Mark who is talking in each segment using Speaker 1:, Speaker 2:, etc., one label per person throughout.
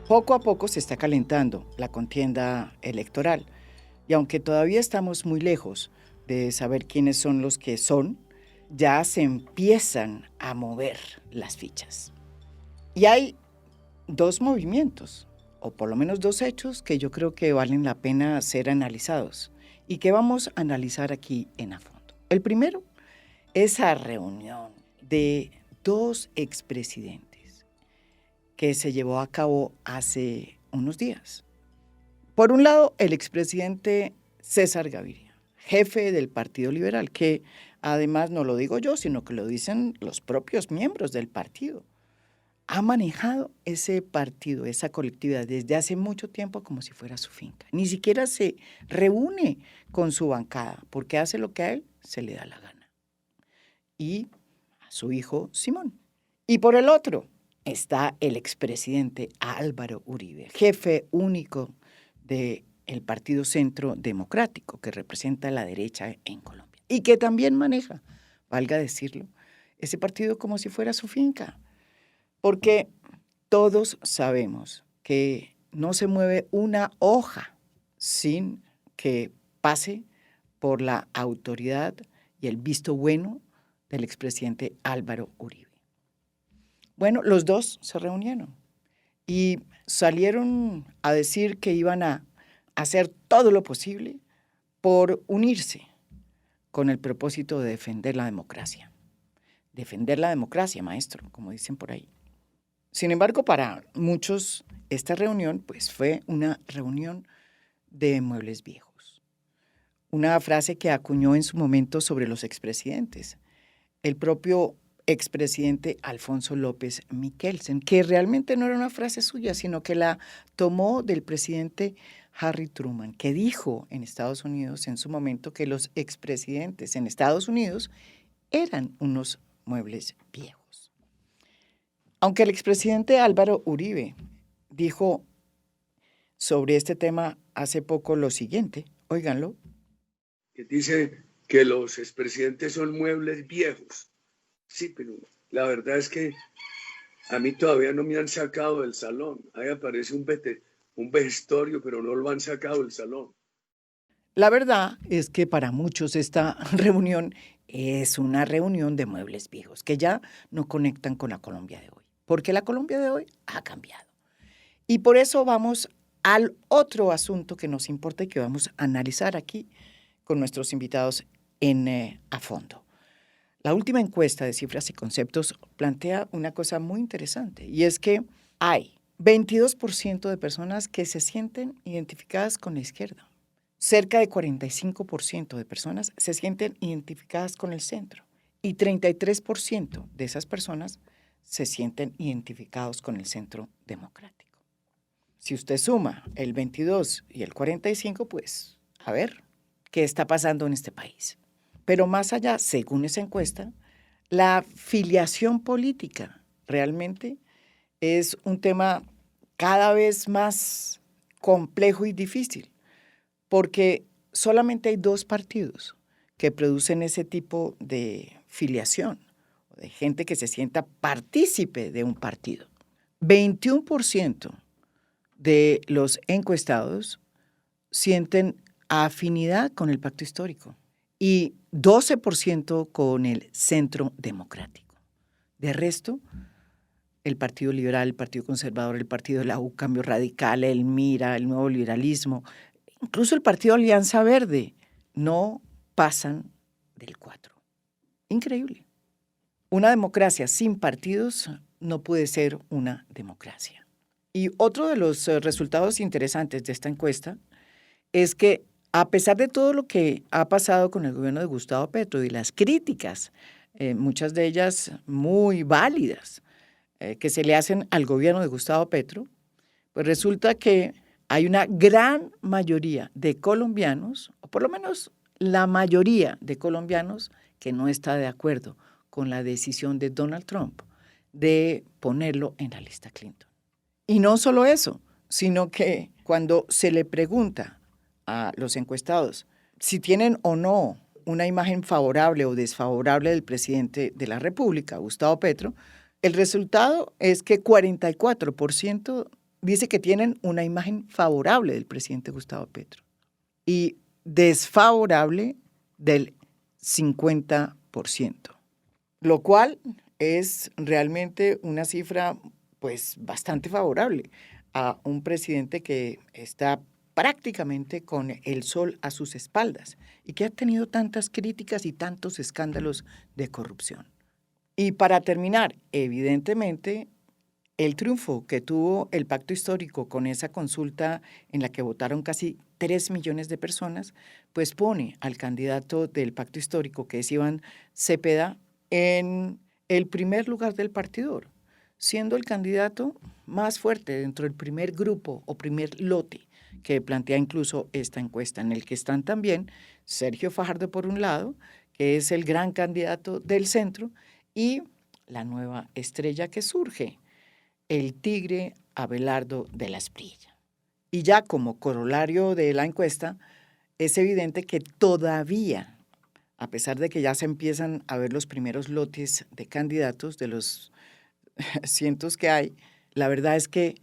Speaker 1: Poco a poco se está calentando la contienda electoral y aunque todavía estamos muy lejos de saber quiénes son los que son, ya se empiezan a mover las fichas. Y hay dos movimientos, o por lo menos dos hechos que yo creo que valen la pena ser analizados y que vamos a analizar aquí en A Fondo. El primero, esa reunión de dos expresidentes que se llevó a cabo hace unos días. Por un lado, el expresidente César Gaviria, jefe del Partido Liberal, que además no lo digo yo, sino que lo dicen los propios miembros del partido. Ha manejado ese partido, esa colectividad, desde hace mucho tiempo como si fuera su finca. Ni siquiera se reúne con su bancada, porque hace lo que a él se le da la gana. Y a su hijo Simón. Y por el otro está el expresidente Álvaro Uribe, jefe único del Partido Centro Democrático, que representa a la derecha en Colombia. Y que también maneja, valga decirlo, ese partido como si fuera su finca. Porque todos sabemos que no se mueve una hoja sin que pase por la autoridad y el visto bueno del expresidente Álvaro Uribe. Bueno, los dos se reunieron y salieron a decir que iban a hacer todo lo posible por unirse con el propósito de defender la democracia. Defender la democracia, maestro, como dicen por ahí. Sin embargo, para muchos, esta reunión pues, fue una reunión de muebles viejos. Una frase que acuñó en su momento sobre los expresidentes. El propio expresidente Alfonso López Michelsen, que realmente no era una frase suya, sino que la tomó del presidente Harry Truman, que dijo en Estados Unidos en su momento que los expresidentes en Estados Unidos eran unos muebles viejos. Aunque el expresidente Álvaro Uribe dijo sobre este tema hace poco lo siguiente, óiganlo.
Speaker 2: Que dice que los expresidentes son muebles viejos. Sí, pero la verdad es que a mí todavía no me han sacado del salón. Ahí aparece un vejestorio, pero no lo han sacado del salón.
Speaker 1: La verdad es que para muchos esta reunión es una reunión de muebles viejos que ya no conectan con la Colombia de hoy, porque la Colombia de hoy ha cambiado. Y por eso vamos al otro asunto que nos importa y que vamos a analizar aquí con nuestros invitados a fondo. La última encuesta de cifras y conceptos plantea una cosa muy interesante y es que hay 22% de personas que se sienten identificadas con la izquierda. Cerca de 45% de personas se sienten identificadas con el centro y 33% de esas personas se sienten identificados con el centro democrático. Si usted suma el 22 y el 45, pues a ver qué está pasando en este país. Pero más allá, según esa encuesta, la filiación política realmente es un tema cada vez más complejo y difícil, porque solamente hay dos partidos que producen ese tipo de filiación, de gente que se sienta partícipe de un partido. 21% de los encuestados sienten afinidad con el pacto histórico y 12% con el centro democrático. De resto, el Partido Liberal, el Partido Conservador, el Partido de la U, Cambio Radical, el MIRA, el Nuevo Liberalismo, incluso el Partido Alianza Verde, no pasan del 4. Increíble. Una democracia sin partidos no puede ser una democracia. Y otro de los resultados interesantes de esta encuesta es que a pesar de todo lo que ha pasado con el gobierno de Gustavo Petro y las críticas, muchas de ellas muy válidas, que se le hacen al gobierno de Gustavo Petro, pues resulta que hay una gran mayoría de colombianos, o por lo menos la mayoría de colombianos, que no está de acuerdo con la decisión de Donald Trump de ponerlo en la lista Clinton. Y no solo eso, sino que cuando se le pregunta a los encuestados si tienen o no una imagen favorable o desfavorable del presidente de la República, Gustavo Petro, el resultado es que 44% dice que tienen una imagen favorable del presidente Gustavo Petro y desfavorable del 50%, lo cual es realmente una cifra pues bastante favorable a un presidente que está prácticamente con el sol a sus espaldas y que ha tenido tantas críticas y tantos escándalos de corrupción. Y para terminar, evidentemente, el triunfo que tuvo el pacto histórico con esa consulta en la que votaron casi 3 millones de personas, pues pone al candidato del pacto histórico, que es Iván Cepeda, en el primer lugar del partidor, siendo el candidato más fuerte dentro del primer grupo o primer lote que plantea incluso esta encuesta, en el que están también Sergio Fajardo por un lado, que es el gran candidato del centro, y la nueva estrella que surge, el tigre Abelardo de la Espriella. Y ya como corolario de la encuesta, es evidente que todavía, a pesar de que ya se empiezan a ver los primeros lotes de candidatos de los cientos que hay, la verdad es que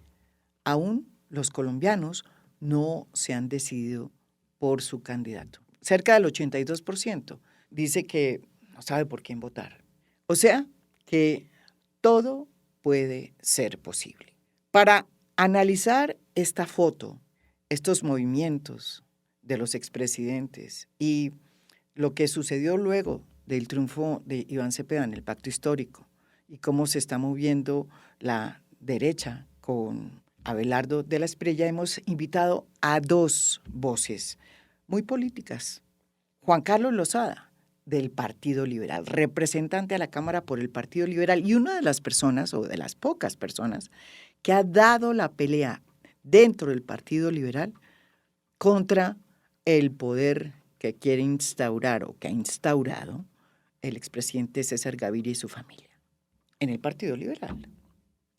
Speaker 1: aún los colombianos no se han decidido por su candidato. Cerca del 82% dice que no sabe por quién votar. O sea, que todo puede ser posible. Para analizar esta foto, estos movimientos de los expresidentes y lo que sucedió luego del triunfo de Iván Cepeda en el pacto histórico y cómo se está moviendo la derecha con Abelardo de la Espriella, hemos invitado a dos voces muy políticas. Juan Carlos Lozada, del Partido Liberal, representante a la Cámara por el Partido Liberal y una de las personas, o de las pocas personas, que ha dado la pelea dentro del Partido Liberal contra el poder que quiere instaurar o que ha instaurado el expresidente César Gaviria y su familia en el Partido Liberal.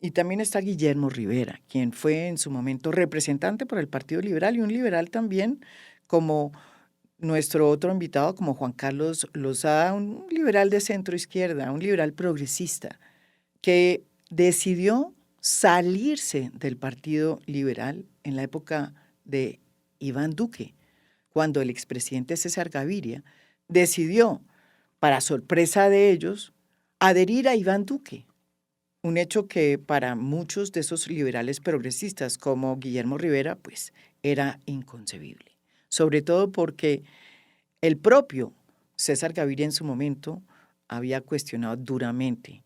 Speaker 1: Y también está Guillermo Rivera, quien fue en su momento representante por el Partido Liberal y un liberal también como nuestro otro invitado, como Juan Carlos Lozada, un liberal de centro izquierda, un liberal progresista, que decidió salirse del Partido Liberal en la época de Iván Duque, cuando el expresidente César Gaviria decidió, para sorpresa de ellos, adherir a Iván Duque. Un hecho que para muchos de esos liberales progresistas como Guillermo Rivera, pues era inconcebible. Sobre todo porque el propio César Gaviria en su momento había cuestionado duramente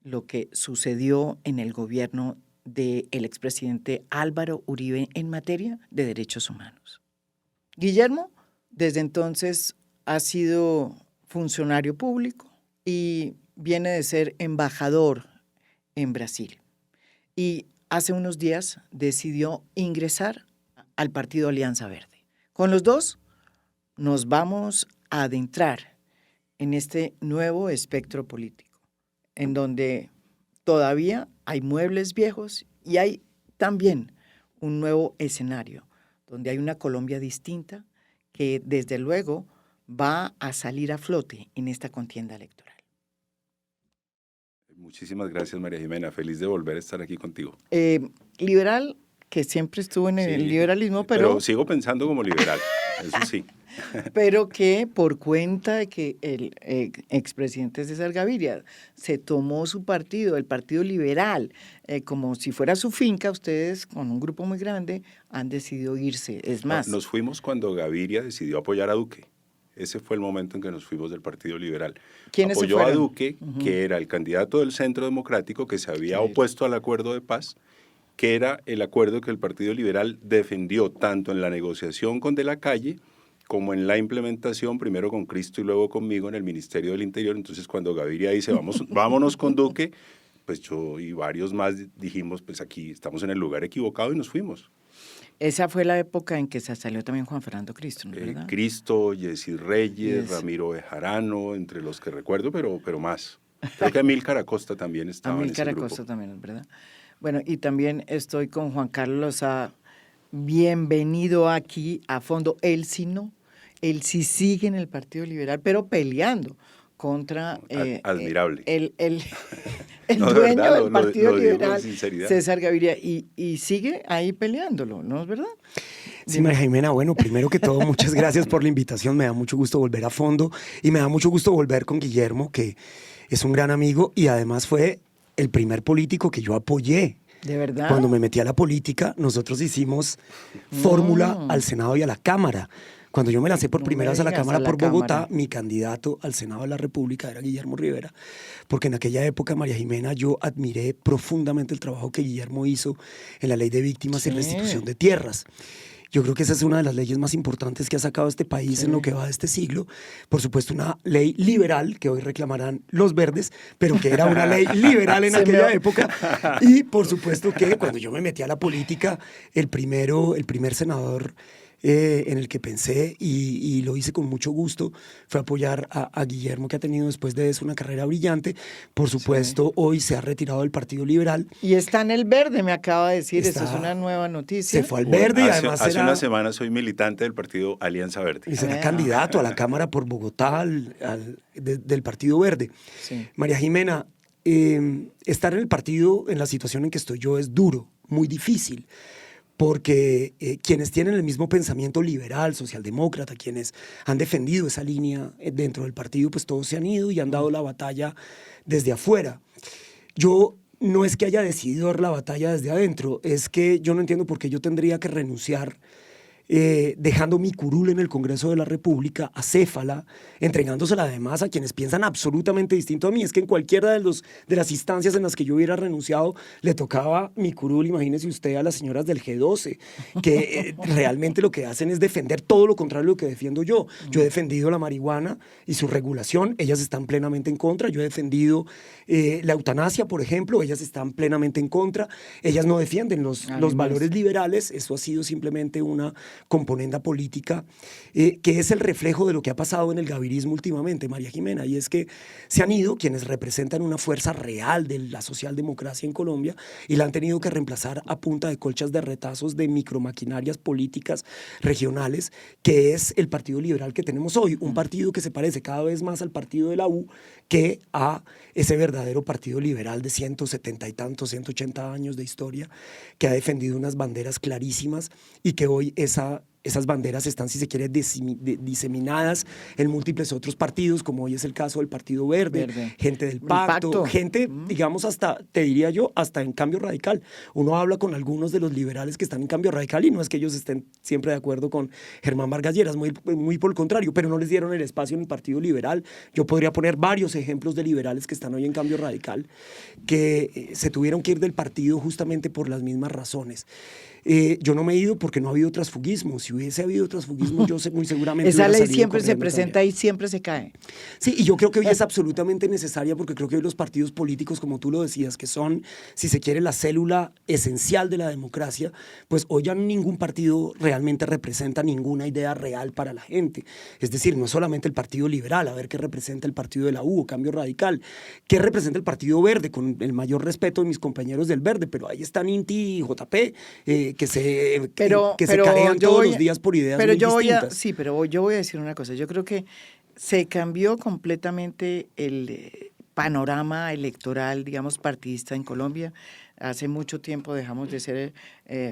Speaker 1: lo que sucedió en el gobierno del expresidente Álvaro Uribe en materia de derechos humanos. Guillermo, desde entonces, ha sido funcionario público y viene de ser embajador en Brasil. Y hace unos días decidió ingresar al partido Alianza Verde. Con los dos nos vamos a adentrar en este nuevo espectro político, en donde todavía hay muebles viejos y hay también un nuevo escenario, donde hay una Colombia distinta que desde luego va a salir a flote en esta contienda electoral.
Speaker 3: Muchísimas gracias, María Jimena. Feliz de volver a estar aquí contigo.
Speaker 1: Liberal, que siempre estuvo en el liberalismo,
Speaker 3: pero sigo pensando como liberal, eso sí.
Speaker 1: Pero que por cuenta de que el expresidente César Gaviria se tomó su partido, el Partido Liberal, como si fuera su finca, ustedes con un grupo muy grande han decidido irse. Es más,
Speaker 3: nos fuimos cuando Gaviria decidió apoyar a Duque. Ese fue el momento en que nos fuimos del Partido Liberal.
Speaker 1: ¿Quiénes
Speaker 3: apoyó
Speaker 1: se fueron?
Speaker 3: A Duque, que era el candidato del Centro Democrático que se había opuesto al acuerdo de paz, que era el acuerdo que el Partido Liberal defendió tanto en la negociación con De la Calle como en la implementación, primero con Cristo y luego conmigo en el Ministerio del Interior. Entonces, cuando Gaviria dice, vámonos con Duque, pues yo y varios más dijimos, pues aquí estamos en el lugar equivocado y nos fuimos.
Speaker 1: Esa fue la época en que se salió también Juan Fernando Cristo, ¿no es verdad?
Speaker 3: Cristo, Yesir Reyes, Ramiro Bejarano, entre los que recuerdo, pero más. Creo que Amílcar Acosta también estaba en ese grupo.
Speaker 1: Amílcar Acosta también, ¿verdad? Bueno, y también estoy con Juan Carlos Lozada. Bienvenido aquí a fondo. Él sí no, él sí sigue en el Partido Liberal, pero peleando contra
Speaker 3: admirable.
Speaker 1: el
Speaker 3: No, de
Speaker 1: dueño
Speaker 3: verdad,
Speaker 1: del Partido
Speaker 3: lo digo con
Speaker 1: Liberal,
Speaker 3: sinceridad.
Speaker 1: César Gaviria, y sigue ahí peleándolo, ¿no es verdad?
Speaker 4: Sí, María Jimena, bueno, primero que todo, muchas gracias por la invitación. Me da mucho gusto volver a fondo y me da mucho gusto volver con Guillermo, que es un gran amigo y además fue el primer político que yo apoyé.
Speaker 1: ¿De verdad?
Speaker 4: Cuando me metí a la política, nosotros hicimos fórmula al Senado y a la Cámara. Cuando yo me lancé por
Speaker 1: No
Speaker 4: primera
Speaker 1: me
Speaker 4: vez a la
Speaker 1: digas,
Speaker 4: Cámara
Speaker 1: a la
Speaker 4: por Bogotá,
Speaker 1: Cámara.
Speaker 4: mi candidato al Senado de la República era Guillermo Rivera, porque en aquella época, María Jimena, yo admiré profundamente el trabajo que Guillermo hizo en la Ley de Víctimas y
Speaker 1: Sí.
Speaker 4: Restitución de Tierras. Yo creo que esa es una de las leyes más importantes que ha sacado este país en lo que va de este siglo. Por supuesto, una ley liberal, que hoy reclamarán los verdes, pero que era una ley liberal en aquella época. Y por supuesto que cuando yo me metí a la política, el primer senador en el que pensé y lo hice con mucho gusto fue apoyar a Guillermo, que ha tenido después de eso una carrera brillante. Por supuesto, hoy se ha retirado del Partido Liberal.
Speaker 1: Y está en el verde, me acaba de decir, eso es
Speaker 4: Está-
Speaker 1: una nueva noticia.
Speaker 4: Se fue al verde y además
Speaker 3: hace
Speaker 4: era...
Speaker 3: una semana soy militante del partido Alianza Verde.
Speaker 4: Y será
Speaker 1: Ah.
Speaker 4: candidato a la Cámara por Bogotá del Partido Verde.
Speaker 1: Sí.
Speaker 4: María Jimena, estar en el partido en la situación en que estoy yo es duro, muy difícil, porque quienes tienen el mismo pensamiento liberal, socialdemócrata, quienes han defendido esa línea dentro del partido, pues todos se han ido y han dado la batalla desde afuera. Yo no es que haya decidido dar la batalla desde adentro, es que yo no entiendo por qué yo tendría que renunciar dejando mi curul en el Congreso de la República, acéfala, entregándosela además a quienes piensan absolutamente distinto a mí. Es que en cualquiera de las instancias en las que yo hubiera renunciado, le tocaba mi curul, imagínese usted, a las señoras del G12, que realmente lo que hacen es defender todo lo contrario de lo que defiendo yo. Yo he defendido la marihuana y su regulación, ellas están plenamente en contra. Yo he defendido la eutanasia, por ejemplo, ellas están plenamente en contra. Ellas no defienden los valores liberales, eso ha sido simplemente una componenda política que es el reflejo de lo que ha pasado en el gavirismo últimamente, María Jimena, y es que se han ido quienes representan una fuerza real de la socialdemocracia en Colombia y la han tenido que reemplazar a punta de colchas de retazos de micromaquinarias políticas regionales, que es el Partido Liberal que tenemos hoy, un partido que se parece cada vez más al partido de la U que a ese verdadero partido liberal de 170 y tantos, 180 años de historia, que ha defendido unas banderas clarísimas y que hoy esas banderas están, si se quiere, diseminadas en múltiples otros partidos, como hoy es el caso del Partido Verde. Gente del Pacto, gente, digamos, hasta, te diría yo, hasta en Cambio Radical. Uno habla con algunos de los liberales que están en Cambio Radical y no es que ellos estén siempre de acuerdo con Germán Vargas Lleras, muy por el contrario, pero no les dieron el espacio en el Partido Liberal. Yo podría poner varios ejemplos de liberales que están hoy en Cambio Radical, que se tuvieron que ir del partido justamente por las mismas razones. Yo no me he ido porque no ha habido transfugismo. Si hubiese habido transfugismo, yo sé muy seguramente...
Speaker 1: Esa ley siempre se
Speaker 4: corriendo
Speaker 1: presenta
Speaker 4: también.
Speaker 1: y siempre se cae.
Speaker 4: Sí, y yo creo que hoy es absolutamente necesaria porque creo que hoy los partidos políticos, como tú lo decías, que son, si se quiere, la célula esencial de la democracia, pues hoy ya ningún partido realmente representa ninguna idea real para la gente. Es decir, no solamente el Partido Liberal, a ver qué representa el Partido de la U, Cambio Radical, qué representa el Partido Verde, con el mayor respeto de mis compañeros del Verde, pero ahí están Inti y JP, que se carean todos los días por ideas muy distintas.
Speaker 1: Sí, pero yo voy a decir una cosa. Yo creo que se cambió completamente el panorama electoral, digamos, partidista en Colombia. Hace mucho tiempo dejamos de ser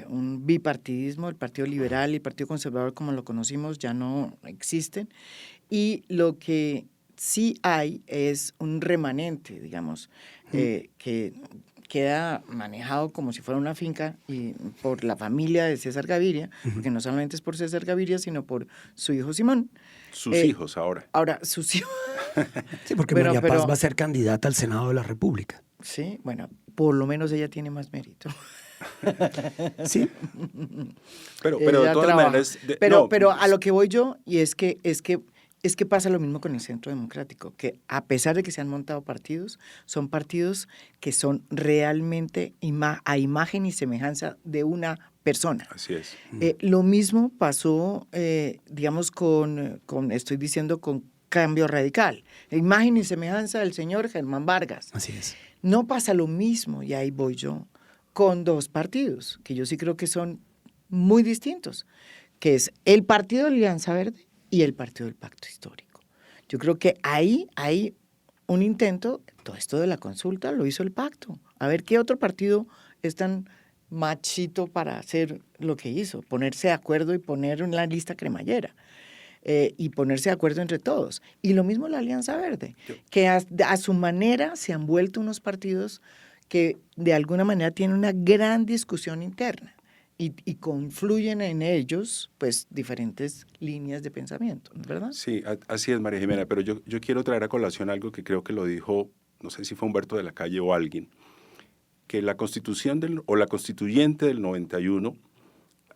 Speaker 1: un bipartidismo. El Partido Liberal y el Partido Conservador, como lo conocimos, ya no existen. Y lo que sí hay es un remanente, digamos, que queda manejado como si fuera una finca y por la familia de César Gaviria, porque no solamente es por César Gaviria, sino por su hijo Simón.
Speaker 3: Sus hijos ahora.
Speaker 1: Ahora, sus hijos.
Speaker 4: Sí, porque María Paz va a ser candidata al Senado de la República.
Speaker 1: Sí, bueno, por lo menos ella tiene más mérito.
Speaker 4: Sí.
Speaker 3: Pero de todas maneras...
Speaker 1: Pero a lo que voy yo, y es que pasa lo mismo con el Centro Democrático, que a pesar de que se han montado partidos, son partidos que son realmente a imagen y semejanza de una persona.
Speaker 3: Así es.
Speaker 1: Lo mismo pasó, digamos, estoy diciendo, con Cambio Radical. Imagen y semejanza del señor Germán Vargas.
Speaker 4: Así es.
Speaker 1: No pasa lo mismo, y ahí voy yo, con dos partidos, que yo sí creo que son muy distintos, que es el Partido de Alianza Verde y el Partido del Pacto Histórico. Yo creo que ahí hay un intento, todo esto de la consulta lo hizo el pacto. A ver qué otro partido es tan machito para hacer lo que hizo, ponerse de acuerdo y poner una lista cremallera. Y ponerse de acuerdo entre todos. Y lo mismo la Alianza Verde, que a su manera se han vuelto unos partidos que de alguna manera tienen una gran discusión interna y confluyen en ellos pues diferentes líneas de pensamiento, ¿no es verdad?
Speaker 3: Sí, así es, María Jimena, pero yo quiero traer a colación algo que creo que lo dijo, no sé si fue Humberto de la Calle o alguien, que la constitución la constituyente del 91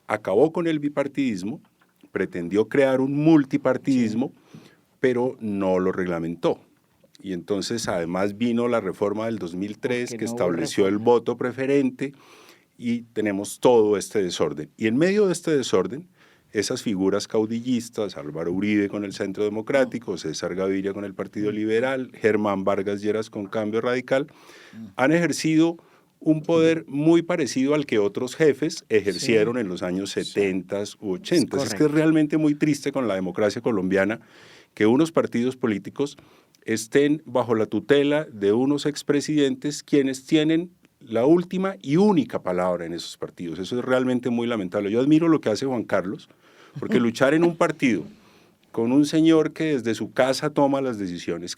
Speaker 3: acabó con el bipartidismo, pretendió crear un multipartidismo, pero no lo reglamentó. Y entonces además vino la reforma del 2003 que estableció el voto preferente y tenemos todo este desorden. Y en medio de este desorden, esas figuras caudillistas, Álvaro Uribe con el Centro Democrático, César Gaviria con el Partido Liberal, Germán Vargas Lleras con Cambio Radical, han ejercido un poder muy parecido al que otros jefes ejercieron en los años 70 u 80. Es que es realmente muy triste con la democracia colombiana que unos partidos políticos estén bajo la tutela de unos expresidentes quienes tienen la última y única palabra en esos partidos. Eso es realmente muy lamentable. Yo admiro lo que hace Juan Carlos, porque luchar en un partido con un señor que desde su casa toma las decisiones,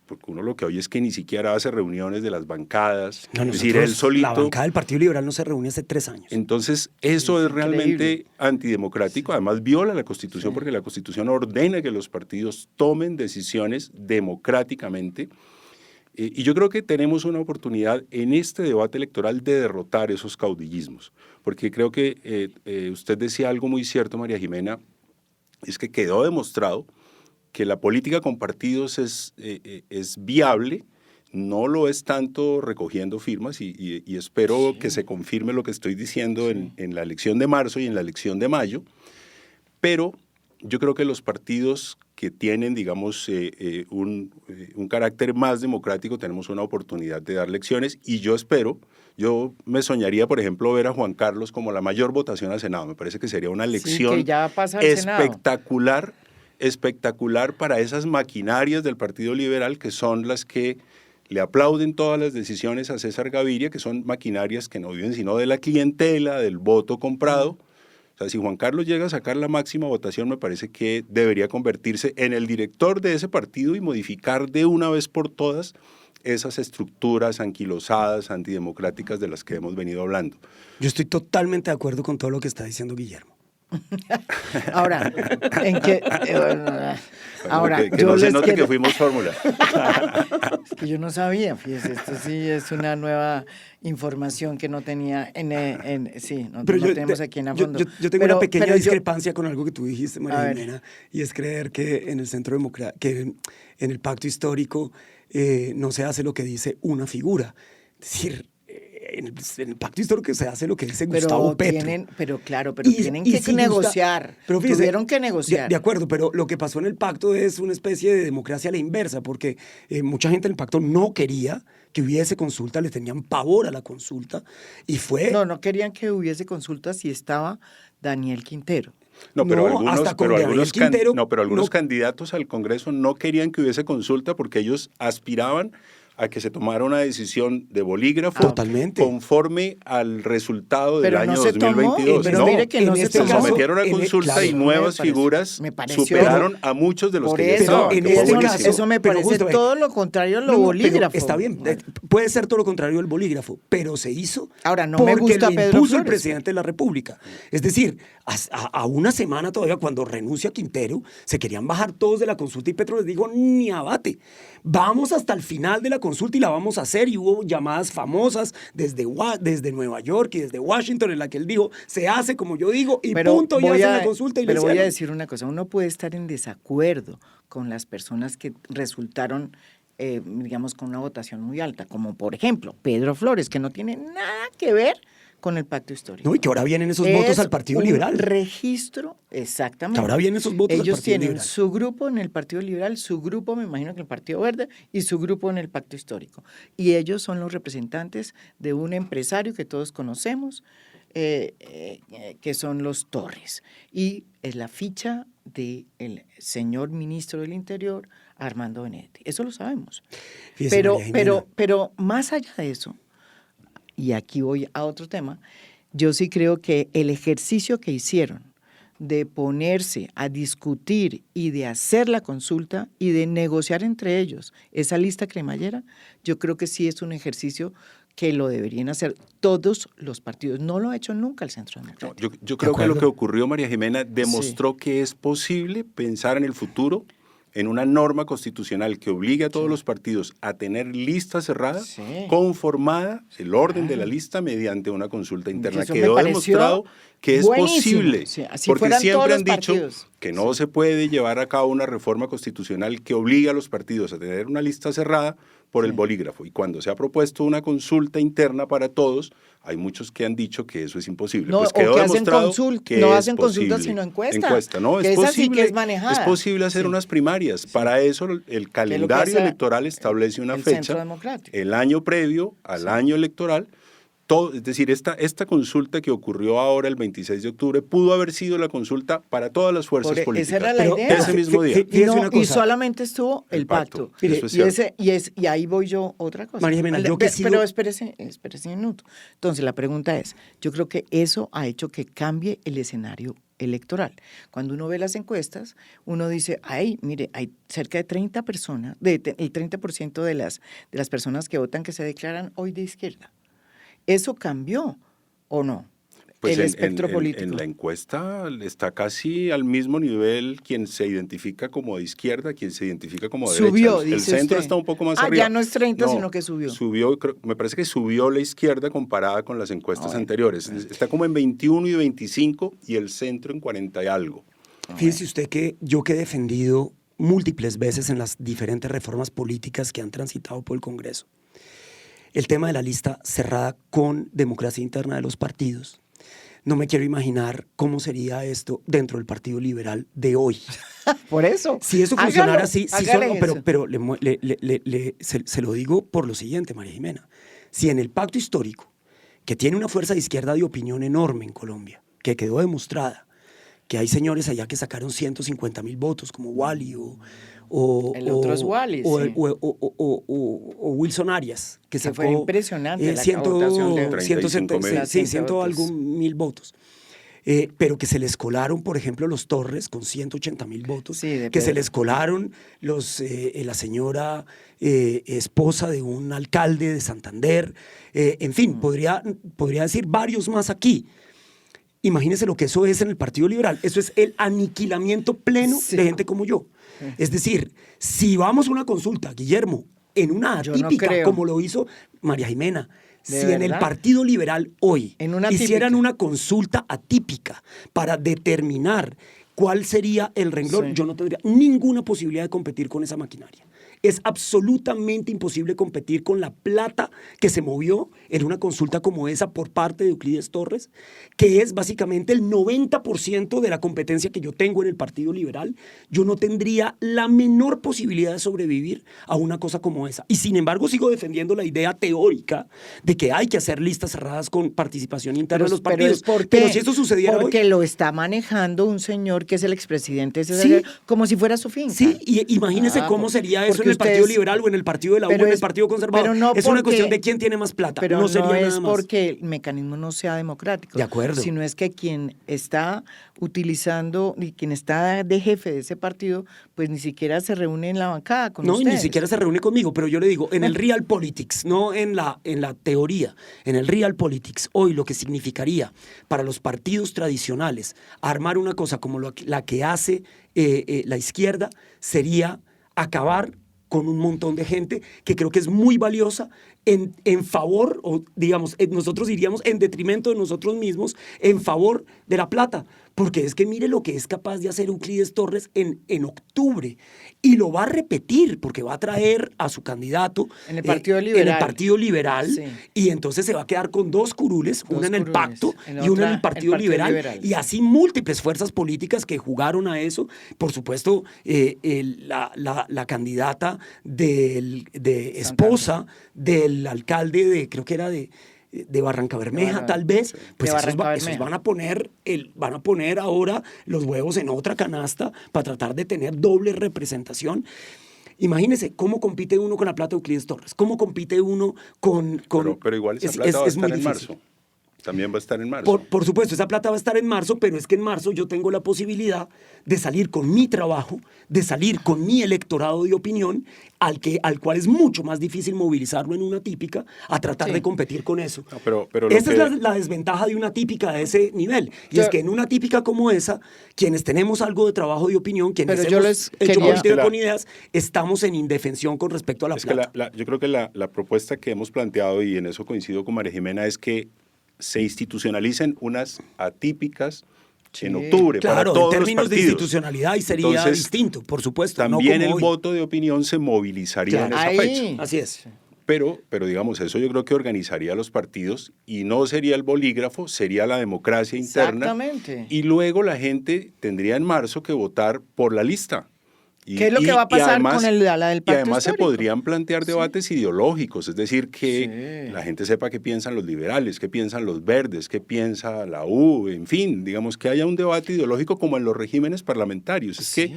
Speaker 3: porque uno lo que oye es que ni siquiera hace reuniones de las bancadas,
Speaker 4: no,
Speaker 3: es decir, él solito.
Speaker 4: La bancada del Partido Liberal no se reúne hace 3 años.
Speaker 3: Entonces, eso es realmente antidemocrático, además viola la Constitución, porque la Constitución ordena que los partidos tomen decisiones democráticamente, y yo creo que tenemos una oportunidad en este debate electoral de derrotar esos caudillismos, porque creo que usted decía algo muy cierto, María Jimena, es que quedó demostrado que la política con partidos es viable, no lo es tanto recogiendo firmas y espero que se confirme lo que estoy diciendo en la elección de marzo y en la elección de mayo, pero yo creo que los partidos que tienen, digamos, un carácter más democrático, tenemos una oportunidad de dar lecciones y yo me soñaría, por ejemplo, ver a Juan Carlos como la mayor votación al Senado. Me parece que sería una lección espectacular para esas maquinarias del Partido Liberal que son las que le aplauden todas las decisiones a César Gaviria, que son maquinarias que no viven sino de la clientela, del voto comprado. O sea, si Juan Carlos llega a sacar la máxima votación, me parece que debería convertirse en el director de ese partido y modificar de una vez por todas esas estructuras anquilosadas, antidemocráticas de las que hemos venido hablando.
Speaker 4: Yo estoy totalmente de acuerdo con todo lo que está diciendo Guillermo.
Speaker 1: Ahora, ¿en qué?
Speaker 3: Ahora, que no se note que fuimos fórmula.
Speaker 1: Es que yo no sabía, fíjese, esto sí es una nueva información que no tenía tenemos aquí en la fondo.
Speaker 4: Yo tengo una pequeña discrepancia con algo que tú dijiste, María Jimena, y es creer que en el Centro Democrático, que en el pacto histórico no se hace lo que dice una figura. Es decir, en el pacto histórico se hace lo que dice Gustavo Petro.
Speaker 1: Tienen que negociar.
Speaker 4: Pero fíjese,
Speaker 1: tuvieron que negociar.
Speaker 4: De acuerdo, pero lo que pasó en el pacto es una especie de democracia a la inversa, porque mucha gente en el pacto no quería que hubiese consulta, le tenían pavor a la consulta, y fue...
Speaker 1: No querían que hubiese consulta si estaba Daniel Quintero.
Speaker 3: Pero algunos candidatos al Congreso no querían que hubiese consulta porque ellos aspiraban a que se tomara una decisión de bolígrafo conforme al resultado del año 2022. Se sometieron a consulta y nuevas figuras superaron a muchos de los que ya estaban.
Speaker 1: Eso me parece todo lo contrario a lo bolígrafo.
Speaker 4: Está bien, puede ser todo lo contrario al bolígrafo, pero se hizo
Speaker 1: porque
Speaker 4: lo impuso el presidente de la República. Es decir, a una semana todavía, cuando renuncia Quintero, se querían bajar todos de la consulta y Petro les dijo, ni abate, vamos hasta el final de la consulta y la vamos a hacer, y hubo llamadas famosas desde Nueva York y desde Washington en la que él dijo, se hace como yo digo y punto, y hacen la consulta y
Speaker 1: pero voy a decir una cosa, uno puede estar en desacuerdo con las personas que resultaron digamos con una votación muy alta, como por ejemplo Pedro Flores, que no tiene nada que ver con el pacto histórico.
Speaker 4: No, y que ahora vienen esos votos al Partido Liberal.
Speaker 1: Registro, exactamente.
Speaker 4: Que ahora vienen esos votos al Partido Liberal.
Speaker 1: Ellos tienen su grupo en el Partido Liberal, su grupo, me imagino que en el Partido Verde, y su grupo en el pacto histórico. Y ellos son los representantes de un empresario que todos conocemos, que son los Torres. Y es la ficha del señor ministro del Interior, Armando Benedetti. Eso lo sabemos.
Speaker 4: Fíjese,
Speaker 1: Pero,
Speaker 4: María Jimena.
Speaker 1: pero más allá de eso, y aquí voy a otro tema, yo sí creo que el ejercicio que hicieron de ponerse a discutir y de hacer la consulta y de negociar entre ellos esa lista cremallera, yo creo que sí es un ejercicio que lo deberían hacer todos los partidos. No lo ha hecho nunca el Centro Democrático.
Speaker 3: Yo creo que lo
Speaker 4: acuerdo.
Speaker 3: que ocurrió, María Jimena, demostró que es posible pensar en el futuro en una norma constitucional que obligue a todos los partidos a tener lista cerrada,
Speaker 1: Sí.
Speaker 3: conformada el orden de la lista mediante una consulta interna.
Speaker 1: Eso me
Speaker 3: Quedó
Speaker 1: pareció
Speaker 3: demostrado que es
Speaker 1: buenísimo.
Speaker 3: posible,
Speaker 1: Sí, así
Speaker 3: porque
Speaker 1: fueran
Speaker 3: siempre
Speaker 1: todos
Speaker 3: han
Speaker 1: los
Speaker 3: dicho
Speaker 1: partidos.
Speaker 3: que no se puede llevar a cabo una reforma constitucional que obligue a los partidos a tener una lista cerrada por el bolígrafo. Y cuando se ha propuesto una consulta interna para todos, hay muchos que han dicho que eso es imposible.
Speaker 1: No,
Speaker 3: Pues
Speaker 1: o
Speaker 3: quedó
Speaker 1: que hacen
Speaker 3: demostrado que
Speaker 1: no
Speaker 3: es
Speaker 1: hacen consulta,
Speaker 3: posible.
Speaker 1: sino encuesta.
Speaker 3: No,
Speaker 1: que
Speaker 3: es
Speaker 1: esa sí
Speaker 3: posible,
Speaker 1: que es manejada.
Speaker 3: es posible hacer
Speaker 1: Sí.
Speaker 3: unas primarias. Para eso el calendario
Speaker 1: hace
Speaker 3: electoral establece una
Speaker 1: el Centro
Speaker 3: fecha,
Speaker 1: Democrático.
Speaker 3: el año previo al año electoral. Es decir, esta consulta que ocurrió ahora el 26 de octubre pudo haber sido la consulta para todas las fuerzas políticas.
Speaker 1: Esa era la
Speaker 4: Pero
Speaker 1: idea.
Speaker 3: ese mismo día.
Speaker 1: Y,
Speaker 4: Fíjese
Speaker 1: no-
Speaker 4: una
Speaker 1: y
Speaker 4: cosa.
Speaker 1: solamente estuvo el
Speaker 3: El pacto.
Speaker 1: pacto.
Speaker 3: Eso es cierto.
Speaker 1: Y ahí voy yo otra cosa.
Speaker 4: María Jimena, yo que he sido-
Speaker 1: Pero espérese un minuto. Entonces, la pregunta es, yo creo que eso ha hecho que cambie el escenario electoral. Cuando uno ve las encuestas, uno dice, ay, mire, hay cerca de 30 personas, el 30% de las personas que votan que se declaran hoy de izquierda. ¿Eso cambió o no?
Speaker 3: Pues
Speaker 1: el espectro político.
Speaker 3: en la encuesta está casi al mismo nivel quien se identifica como de izquierda, quien se identifica como de
Speaker 1: Subió,
Speaker 3: derecha. El
Speaker 1: dice
Speaker 3: centro
Speaker 1: usted.
Speaker 3: está un poco más
Speaker 1: Ah,
Speaker 3: arriba.
Speaker 1: ya no es 30, sino que subió.
Speaker 3: Me parece que subió la izquierda comparada con las encuestas
Speaker 1: Bueno.
Speaker 3: anteriores. Está como en 21 y 25 y el centro en 40 y algo.
Speaker 4: Fíjese usted que yo que he defendido múltiples veces en las diferentes reformas políticas que han transitado por el Congreso, el tema de la lista cerrada con democracia interna de los partidos. No me quiero imaginar cómo sería esto dentro del Partido Liberal de hoy.
Speaker 1: Por eso.
Speaker 4: Si eso
Speaker 1: Hágalo,
Speaker 4: funcionara así, sí
Speaker 1: hágale
Speaker 4: solo,
Speaker 1: eso.
Speaker 4: pero se lo digo por lo siguiente, María Jimena. Si en el pacto histórico, que tiene una fuerza de izquierda de opinión enorme en Colombia, que quedó demostrada, que hay señores allá que sacaron 150.000 votos, como Wally
Speaker 1: El otro es Wally, sí.
Speaker 4: o Wilson Arias, que sacó
Speaker 1: fue impresionante la votación de
Speaker 3: 35.000.
Speaker 4: sí, 100
Speaker 1: votos.
Speaker 4: algo mil votos. Pero que se les colaron, por ejemplo, los Torres con 180.000 votos,
Speaker 1: Sí, de
Speaker 4: que se
Speaker 1: Pedro.
Speaker 4: les colaron la señora esposa de un alcalde de Santander, en fin, podría decir varios más aquí. Imagínese lo que eso es en el Partido Liberal. Eso es el aniquilamiento pleno
Speaker 1: Sí.
Speaker 4: de gente como yo. Es decir, si vamos a una consulta, Guillermo, en una
Speaker 1: Yo no
Speaker 4: atípica,
Speaker 1: creo.
Speaker 4: como lo hizo María Jimena,
Speaker 1: ¿De
Speaker 4: si en el
Speaker 1: verdad?
Speaker 4: Partido Liberal hoy
Speaker 1: En una
Speaker 4: hicieran
Speaker 1: atípica.
Speaker 4: una consulta atípica para determinar cuál sería el renglón,
Speaker 1: Sí.
Speaker 4: yo no tendría ninguna posibilidad de competir con esa maquinaria. Es absolutamente imposible competir con la plata que se movió en una consulta como esa por parte de Euclides Torres, que es básicamente el 90% de la competencia que yo tengo en el Partido Liberal. Yo no tendría la menor posibilidad de sobrevivir a una cosa como esa. Y sin embargo sigo defendiendo la idea teórica de que hay que hacer listas cerradas con participación interna de los partidos. Pero si eso sucediera
Speaker 1: porque
Speaker 4: hoy...
Speaker 1: lo está manejando un señor que es el expresidente César
Speaker 4: Sí.
Speaker 1: Guerrero, como si fuera su finca.
Speaker 4: Sí, y imagínese
Speaker 1: Ah,
Speaker 4: cómo sería eso
Speaker 1: porque
Speaker 4: en el Partido
Speaker 1: ustedes-
Speaker 4: Liberal o en el Partido de la U,
Speaker 1: pero
Speaker 4: en el
Speaker 1: es-
Speaker 4: Partido Conservador.
Speaker 1: pero no
Speaker 4: es una
Speaker 1: porque-
Speaker 4: cuestión de quién tiene más plata.
Speaker 1: Pero
Speaker 4: no sería
Speaker 1: es
Speaker 4: nada más.
Speaker 1: porque el mecanismo no sea democrático.
Speaker 4: De acuerdo.
Speaker 1: Sino es que quien está utilizando y quien está de jefe de ese partido, pues ni siquiera se reúne en la bancada con
Speaker 4: No, y
Speaker 1: ustedes.
Speaker 4: ni siquiera se reúne conmigo, pero yo le digo, en el real politics, no en la teoría, en el real politics, hoy lo que significaría para los partidos tradicionales armar una cosa como la que hace la izquierda sería acabar con un montón de gente que creo que es muy valiosa en favor, o digamos, nosotros diríamos en detrimento de nosotros mismos, en favor de la plata. Porque es que mire lo que es capaz de hacer Euclides Torres en octubre. Y lo va a repetir, porque va a traer a su candidato
Speaker 1: En el Partido
Speaker 4: en
Speaker 1: Liberal.
Speaker 4: el Partido Liberal.
Speaker 1: Sí.
Speaker 4: Y entonces se va a quedar con dos curules,
Speaker 1: Dos
Speaker 4: una en el
Speaker 1: curules,
Speaker 4: pacto
Speaker 1: en
Speaker 4: y una en
Speaker 1: otra,
Speaker 4: el Partido,
Speaker 1: el Partido
Speaker 4: Liberal.
Speaker 1: Liberal.
Speaker 4: Y así múltiples fuerzas políticas que jugaron a eso. Por supuesto, la candidata de esposa del alcalde creo que era de Barranca Bermeja, tal vez, pues
Speaker 1: de
Speaker 4: esos
Speaker 1: Barranca
Speaker 4: van a poner ahora los huevos en otra canasta para tratar de tener doble representación. Imagínese cómo compite uno con la plata de Euclides Torres, cómo compite uno con...
Speaker 3: Pero igual esa plata va a estar en marzo. También va a estar en marzo.
Speaker 4: Por supuesto, esa plata va a estar en marzo, pero es que en marzo yo tengo la posibilidad de salir con mi trabajo, de salir con mi electorado de opinión, al cual es mucho más difícil movilizarlo en una típica, a tratar de competir con eso.
Speaker 3: No, pero
Speaker 4: esa es la desventaja de una típica de ese nivel. Y es que en una típica como esa, quienes tenemos algo de trabajo de opinión, quienes hemos hecho política con ideas, estamos en indefensión con respecto a la plata.
Speaker 3: Yo creo que la propuesta que hemos planteado, y en eso coincido con María Jimena, es que se institucionalicen unas atípicas en octubre
Speaker 4: claro,
Speaker 3: para todos
Speaker 4: en términos
Speaker 3: los
Speaker 4: de
Speaker 3: partidos.
Speaker 4: institucionalidad y sería
Speaker 3: Entonces,
Speaker 4: distinto, por supuesto.
Speaker 3: También
Speaker 4: no
Speaker 3: el
Speaker 4: hoy.
Speaker 3: voto de opinión se movilizaría en esa fecha.
Speaker 4: Así es.
Speaker 3: Pero digamos, eso yo creo que organizaría a los partidos y no sería el bolígrafo, sería la democracia interna.
Speaker 1: Exactamente.
Speaker 3: Y luego la gente tendría en marzo que votar por la lista.
Speaker 1: ¿Qué es lo que va a pasar
Speaker 3: además,
Speaker 1: con la del pacto
Speaker 3: Y además
Speaker 1: histórico?
Speaker 3: se podrían plantear debates ideológicos, es decir, que la gente sepa qué piensan los liberales, qué piensan los verdes, qué piensa la U, en fin, digamos que haya un debate ideológico como en los regímenes parlamentarios. Es que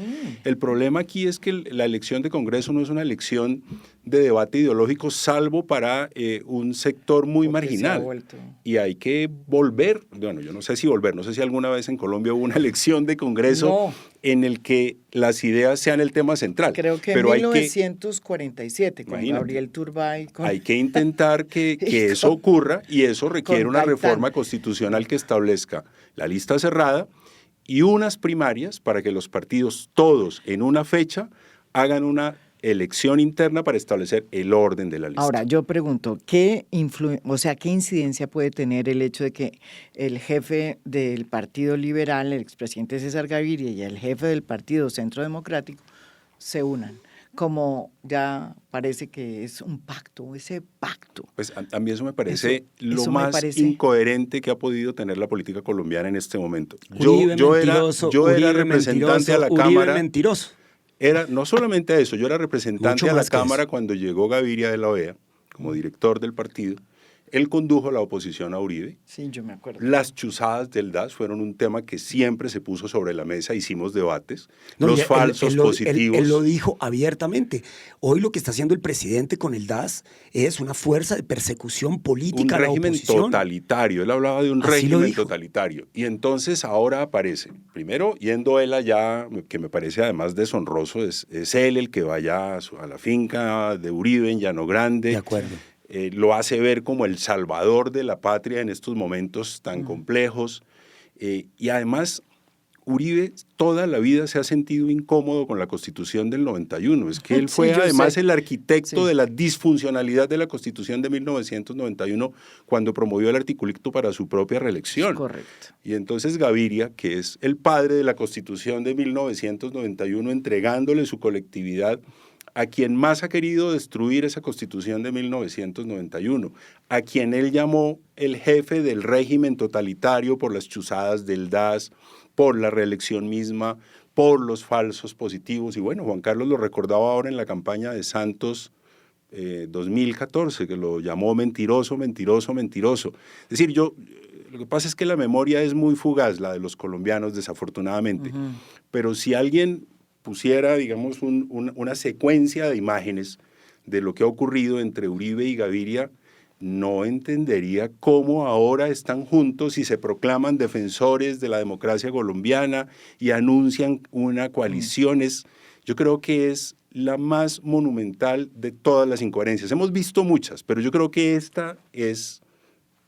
Speaker 3: el problema aquí es que la elección de Congreso no es una elección de debate ideológico, salvo para un sector muy marginal. Y hay que volver, bueno, yo no sé si volver, no sé si alguna vez en Colombia hubo una elección de Congreso en el que las ideas sean el tema central.
Speaker 1: Creo que
Speaker 3: pero
Speaker 1: en 1947, con Gabriel Turbay.
Speaker 3: Hay que intentar que eso ocurra, y eso requiere una reforma constitucional que establezca la lista cerrada y unas primarias para que los partidos todos en una fecha hagan una elección interna para establecer el orden de la lista.
Speaker 1: Ahora, yo pregunto, ¿qué incidencia puede tener el hecho de que el jefe del Partido Liberal, el expresidente César Gaviria, y el jefe del Partido Centro Democrático se unan? Como ya parece que es un pacto, ese pacto.
Speaker 3: Pues a mí eso me parece lo más incoherente que ha podido tener la política colombiana en este momento. Yo era representante a la Cámara.
Speaker 4: Mentiroso.
Speaker 3: No solamente eso, yo era representante a la Cámara cuando llegó Gaviria de la OEA como director del partido. Él condujo la oposición a Uribe.
Speaker 1: Sí, yo me acuerdo.
Speaker 3: Las chuzadas del DAS fueron un tema que siempre se puso sobre la mesa, hicimos debates. Los falsos positivos.
Speaker 4: Él lo dijo abiertamente. Hoy lo que está haciendo el presidente con el DAS es una fuerza de persecución política a la oposición.
Speaker 3: Un régimen totalitario. Él hablaba de un régimen totalitario. Y entonces ahora aparece, primero yendo él allá, que me parece además deshonroso, es él el que vaya a la finca de Uribe en Llano Grande.
Speaker 4: De acuerdo.
Speaker 3: Lo hace ver como el salvador de la patria en estos momentos tan complejos. Y además, Uribe toda la vida se ha sentido incómodo con la Constitución del 91. Es que él fue además el arquitecto de la disfuncionalidad de la Constitución de 1991 cuando promovió el articulito para su propia reelección.
Speaker 1: Correcto.
Speaker 3: Y entonces Gaviria, que es el padre de la Constitución de 1991, entregándole su colectividad a quien más ha querido destruir esa Constitución de 1991, a quien él llamó el jefe del régimen totalitario por las chuzadas del DAS, por la reelección misma, por los falsos positivos. Y bueno, Juan Carlos lo recordaba ahora en la campaña de Santos 2014, que lo llamó mentiroso, mentiroso, mentiroso. Es decir, lo que pasa es que la memoria es muy fugaz, la de los colombianos, desafortunadamente. Pero si alguien pusiera, digamos, una secuencia de imágenes de lo que ha ocurrido entre Uribe y Gaviria, no entendería cómo ahora están juntos y se proclaman defensores de la democracia colombiana y anuncian una coalición. Yo creo que es la más monumental de todas las incoherencias. Hemos visto muchas, pero yo creo que esta es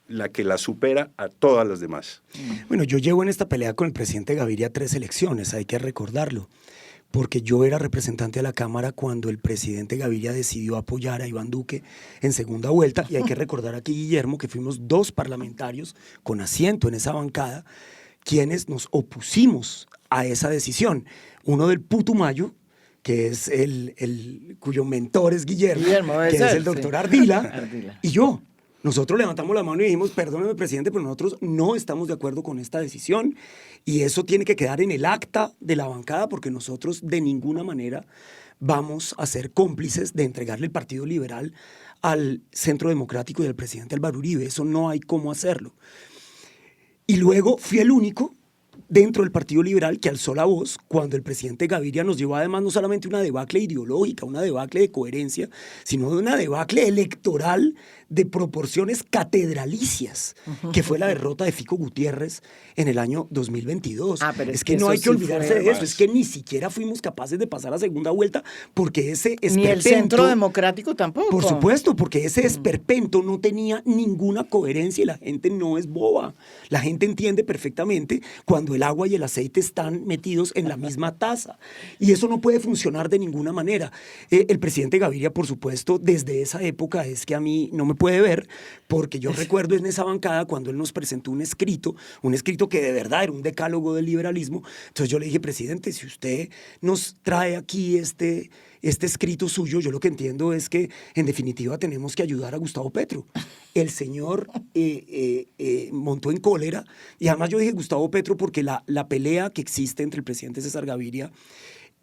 Speaker 3: la que la supera a todas las demás.
Speaker 4: Bueno, yo llevo en esta pelea con el presidente Gaviria 3 elecciones, hay que recordarlo, porque yo era representante de la Cámara cuando el presidente Gaviria decidió apoyar a Iván Duque en segunda vuelta, y hay que recordar aquí, Guillermo, que fuimos 2 parlamentarios con asiento en esa bancada quienes nos opusimos a esa decisión. Uno del Putumayo, que es cuyo mentor es Guillermo que es el doctor Ardila, y yo. Nosotros levantamos la mano y dijimos, perdóneme, presidente, pero nosotros no estamos de acuerdo con esta decisión, y eso tiene que quedar en el acta de la bancada, porque nosotros de ninguna manera vamos a ser cómplices de entregarle el Partido Liberal al Centro Democrático y al presidente Álvaro Uribe. Eso no hay cómo hacerlo. Y luego fui el único dentro del Partido Liberal que alzó la voz cuando el presidente Gaviria nos llevó además no solamente una debacle ideológica, una debacle de coherencia, sino de una debacle electoral de proporciones catedralicias, que fue la derrota de Fico Gutiérrez en el año 2022.
Speaker 1: Pero
Speaker 4: es que no
Speaker 1: eso
Speaker 4: hay que
Speaker 1: sí
Speaker 4: olvidarse
Speaker 1: fue
Speaker 4: de eso, es que ni siquiera fuimos capaces de pasar a segunda vuelta porque ese
Speaker 1: Ni el
Speaker 4: esperpento,
Speaker 1: Centro Democrático tampoco.
Speaker 4: por supuesto, porque ese esperpento no tenía ninguna coherencia y la gente no es boba. La gente entiende perfectamente cuando el agua y el aceite están metidos en la misma taza. Y eso no puede funcionar de ninguna manera. El presidente Gaviria, por supuesto, desde esa época es que a mí no me puede ver, porque yo recuerdo en esa bancada cuando él nos presentó un escrito que de verdad era un decálogo del liberalismo. Entonces yo le dije, presidente, si usted nos trae aquí este escrito suyo, yo lo que entiendo es que en definitiva tenemos que ayudar a Gustavo Petro. El señor montó en cólera y además yo dije Gustavo Petro porque la pelea que existe entre el presidente César Gaviria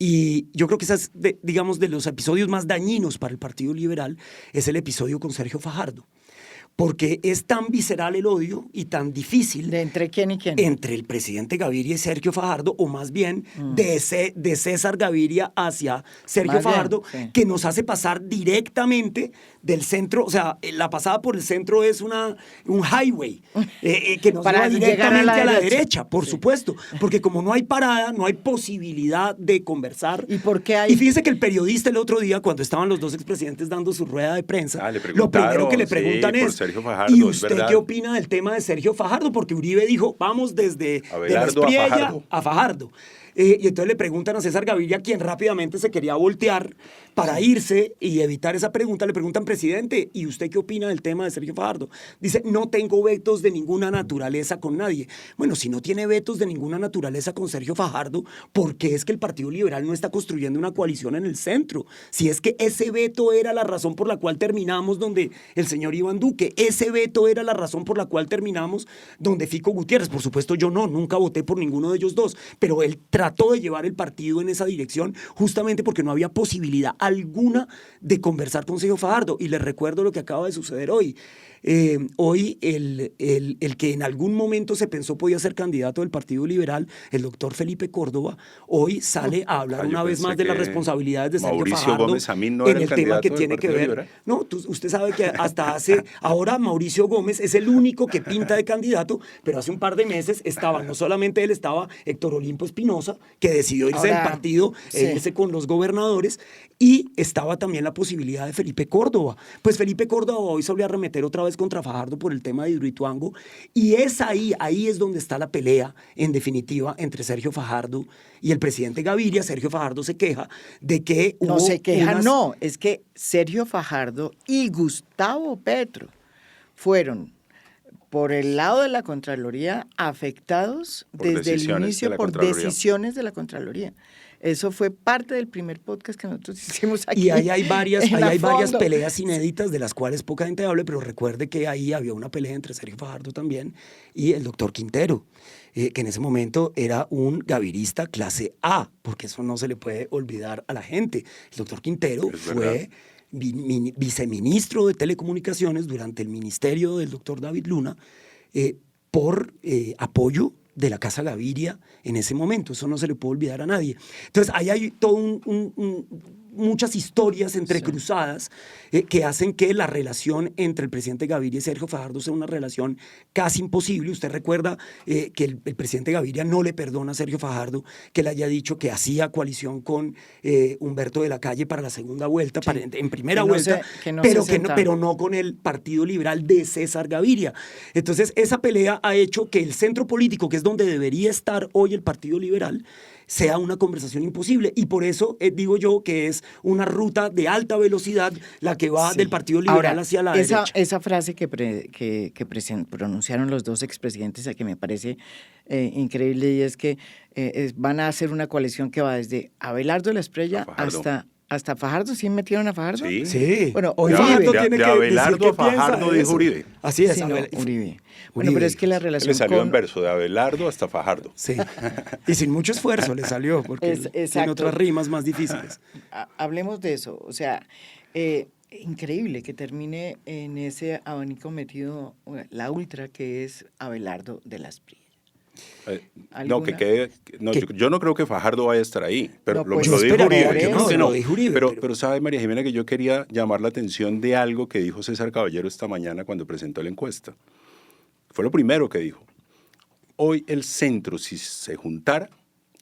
Speaker 4: y yo creo que esas, digamos, de los episodios más dañinos para el Partido Liberal es el episodio con Sergio Fajardo. Porque es tan visceral el odio y tan difícil.
Speaker 1: ¿De entre quién y quién?
Speaker 4: Entre el presidente Gaviria y Sergio Fajardo, o más bien de César Gaviria hacia Sergio
Speaker 1: Más bien,
Speaker 4: Fajardo,
Speaker 1: sí.
Speaker 4: que nos hace pasar directamente del centro. O sea, la pasada por el centro es un highway que nos
Speaker 1: Para
Speaker 4: lleva
Speaker 1: llegar a la
Speaker 4: directamente a la
Speaker 1: derecha.
Speaker 4: derecha, por
Speaker 1: Sí.
Speaker 4: supuesto. Porque como no hay parada, no hay posibilidad de conversar.
Speaker 1: ¿Y por qué hay?
Speaker 4: Y fíjese que el periodista el otro día, cuando estaban los dos expresidentes dando su rueda de prensa,
Speaker 3: Le
Speaker 4: lo primero que le
Speaker 3: preguntaron,
Speaker 4: preguntan
Speaker 3: sí, por
Speaker 4: es,
Speaker 3: Sergio Fajardo,
Speaker 4: ¿y
Speaker 3: es
Speaker 4: usted
Speaker 3: verdad.
Speaker 4: qué opina del tema de Sergio Fajardo? Porque Uribe dijo, vamos desde de la
Speaker 3: Abelardo a
Speaker 4: Espriella
Speaker 3: Fajardo.
Speaker 4: a Fajardo. Y entonces le preguntan a César Gaviria, quien rápidamente se quería voltear para irse y evitar esa pregunta. Le preguntan, presidente, ¿y usted qué opina del tema de Sergio Fajardo? Dice, no tengo vetos de ninguna naturaleza con nadie. Bueno, si no tiene vetos de ninguna naturaleza con Sergio Fajardo, ¿por qué es que el Partido Liberal no está construyendo una coalición en el centro? Si es que ese veto era la razón por la cual terminamos donde el señor Iván Duque, ese veto era la razón por la cual terminamos donde Fico Gutiérrez. Por supuesto, yo nunca voté por ninguno de ellos dos, pero él trató de llevar el partido en esa dirección justamente porque no había posibilidad alguna de conversar con Sergio Fajardo. Y les recuerdo lo que acaba de suceder hoy. Hoy el que en algún momento se pensó podía ser candidato del Partido Liberal, el doctor Felipe Córdoba, hoy sale a hablar
Speaker 3: yo
Speaker 4: una vez
Speaker 3: pensé
Speaker 4: más de las
Speaker 3: que
Speaker 4: responsabilidades de Sergio
Speaker 3: Mauricio
Speaker 4: Fajardo
Speaker 3: Gómez Amín no
Speaker 4: en
Speaker 3: era el
Speaker 4: el tema que
Speaker 3: candidato del
Speaker 4: tiene que
Speaker 3: Partido
Speaker 4: ver.
Speaker 3: Liberal.
Speaker 4: No, usted sabe que ahora Mauricio Gómez es el único que pinta de candidato, pero hace un par de meses no solamente él, estaba Héctor Olimpo Espinosa, que decidió irse del partido e irse con los gobernadores, y estaba también la posibilidad de Felipe Córdoba. Pues Felipe Córdoba hoy se volvió a arremeter otra vez contra Fajardo por el tema de Hidroituango, y es ahí es donde está la pelea, en definitiva, entre Sergio Fajardo y el presidente Gaviria. Sergio Fajardo se queja de que
Speaker 1: No se queja, no, es que Sergio Fajardo y Gustavo Petro fueron por el lado de la Contraloría afectados desde el inicio por decisiones de la Contraloría. Eso fue parte del primer podcast que nosotros hicimos aquí.
Speaker 4: Y ahí hay varias
Speaker 1: fondo.
Speaker 4: peleas inéditas de las cuales poca gente habla, pero recuerde que ahí había una pelea entre Sergio Fajardo también y el doctor Quintero, que en ese momento era un gavirista clase A, porque eso no se le puede olvidar a la gente. El doctor Quintero fue viceministro de Telecomunicaciones durante el ministerio del doctor David Luna por apoyo de la Casa Gaviria en ese momento. Eso no se le puede olvidar a nadie. Entonces, ahí hay todo muchas historias entrecruzadas que hacen que la relación entre el presidente Gaviria y Sergio Fajardo sea una relación casi imposible. Usted recuerda que el presidente Gaviria no le perdona a Sergio Fajardo que le haya dicho que hacía coalición con Humberto de la Calle para la segunda vuelta,
Speaker 1: Sí.
Speaker 4: en primera vuelta, pero no con el Partido Liberal de César Gaviria. Entonces, esa pelea ha hecho que el centro político, que es donde debería estar hoy el Partido Liberal, sea una conversación imposible. Y por eso digo yo que es una ruta de alta velocidad la que va del Partido Liberal hacia la derecha.
Speaker 1: Esa frase que pronunciaron los dos expresidentes, que me parece increíble, y es que van a hacer una coalición que va desde Abelardo de la Espriella hasta Fajardo. ¿Sí metieron a Fajardo?
Speaker 4: Sí.
Speaker 1: Bueno,
Speaker 4: hoy
Speaker 1: Fajardo
Speaker 3: de Abelardo a Fajardo dijo Uribe.
Speaker 4: Así es.
Speaker 1: Sí, Uribe. Bueno, pero es que la relación
Speaker 3: Le salió en verso, de Abelardo hasta Fajardo.
Speaker 4: Sí. Y sin mucho esfuerzo le salió, porque tiene otras rimas más difíciles.
Speaker 1: Hablemos de eso. O sea, increíble que termine en ese abanico metido la ultra que es Abelardo de la Espriella.
Speaker 3: No, que
Speaker 1: ¿Alguna?
Speaker 3: quede. No, yo no creo que Fajardo vaya a estar ahí, pero
Speaker 1: No, pues,
Speaker 3: lo
Speaker 1: yo
Speaker 3: dijo
Speaker 1: esperaría
Speaker 3: Uribe.
Speaker 1: que
Speaker 3: Yo creo
Speaker 1: no,
Speaker 3: que
Speaker 4: lo
Speaker 3: no.
Speaker 4: dijo Uribe,
Speaker 3: Pero sabe, María Jimena, que yo quería llamar la atención de algo que dijo César Caballero esta mañana cuando presentó la encuesta. Fue lo primero que dijo. Hoy el centro, si se juntara,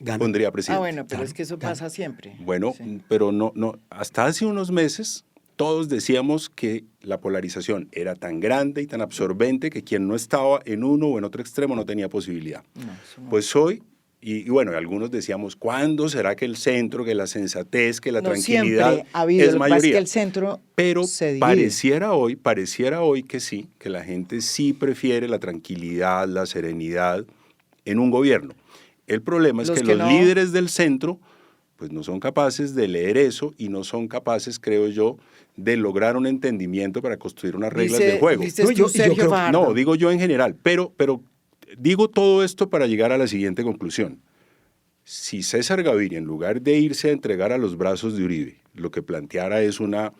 Speaker 4: Gana.
Speaker 3: pondría presidente.
Speaker 1: Bueno, pero
Speaker 4: Claro,
Speaker 1: es que eso
Speaker 4: claro.
Speaker 1: pasa siempre.
Speaker 3: Bueno,
Speaker 1: Sí.
Speaker 3: pero no, hasta hace unos meses todos decíamos que la polarización era tan grande y tan absorbente que quien no estaba en uno o en otro extremo no tenía posibilidad.
Speaker 1: No, eso no.
Speaker 3: Pues hoy, y bueno, algunos decíamos, ¿cuándo será que el centro, que la sensatez, que la
Speaker 1: No
Speaker 3: tranquilidad
Speaker 1: siempre ha habido,
Speaker 3: es
Speaker 1: lo que pasa es
Speaker 3: mayoría?
Speaker 1: que el centro
Speaker 3: Pero
Speaker 1: se divide.
Speaker 3: pareciera hoy que sí, que la gente sí prefiere la tranquilidad, la serenidad en un gobierno. El problema es
Speaker 1: Los
Speaker 3: que
Speaker 1: que
Speaker 3: los
Speaker 1: no-
Speaker 3: líderes del centro pues no son capaces de leer eso y no son capaces, creo yo, de lograr un entendimiento para construir unas reglas del juego.
Speaker 1: Dices
Speaker 4: No,
Speaker 1: tú,
Speaker 4: yo
Speaker 1: Sergio
Speaker 4: creo que-
Speaker 1: Fajardo.
Speaker 3: No, digo yo en general, pero digo todo esto para llegar a la siguiente conclusión. Si César Gaviria, en lugar de irse a entregar a los brazos de Uribe, lo que planteara es una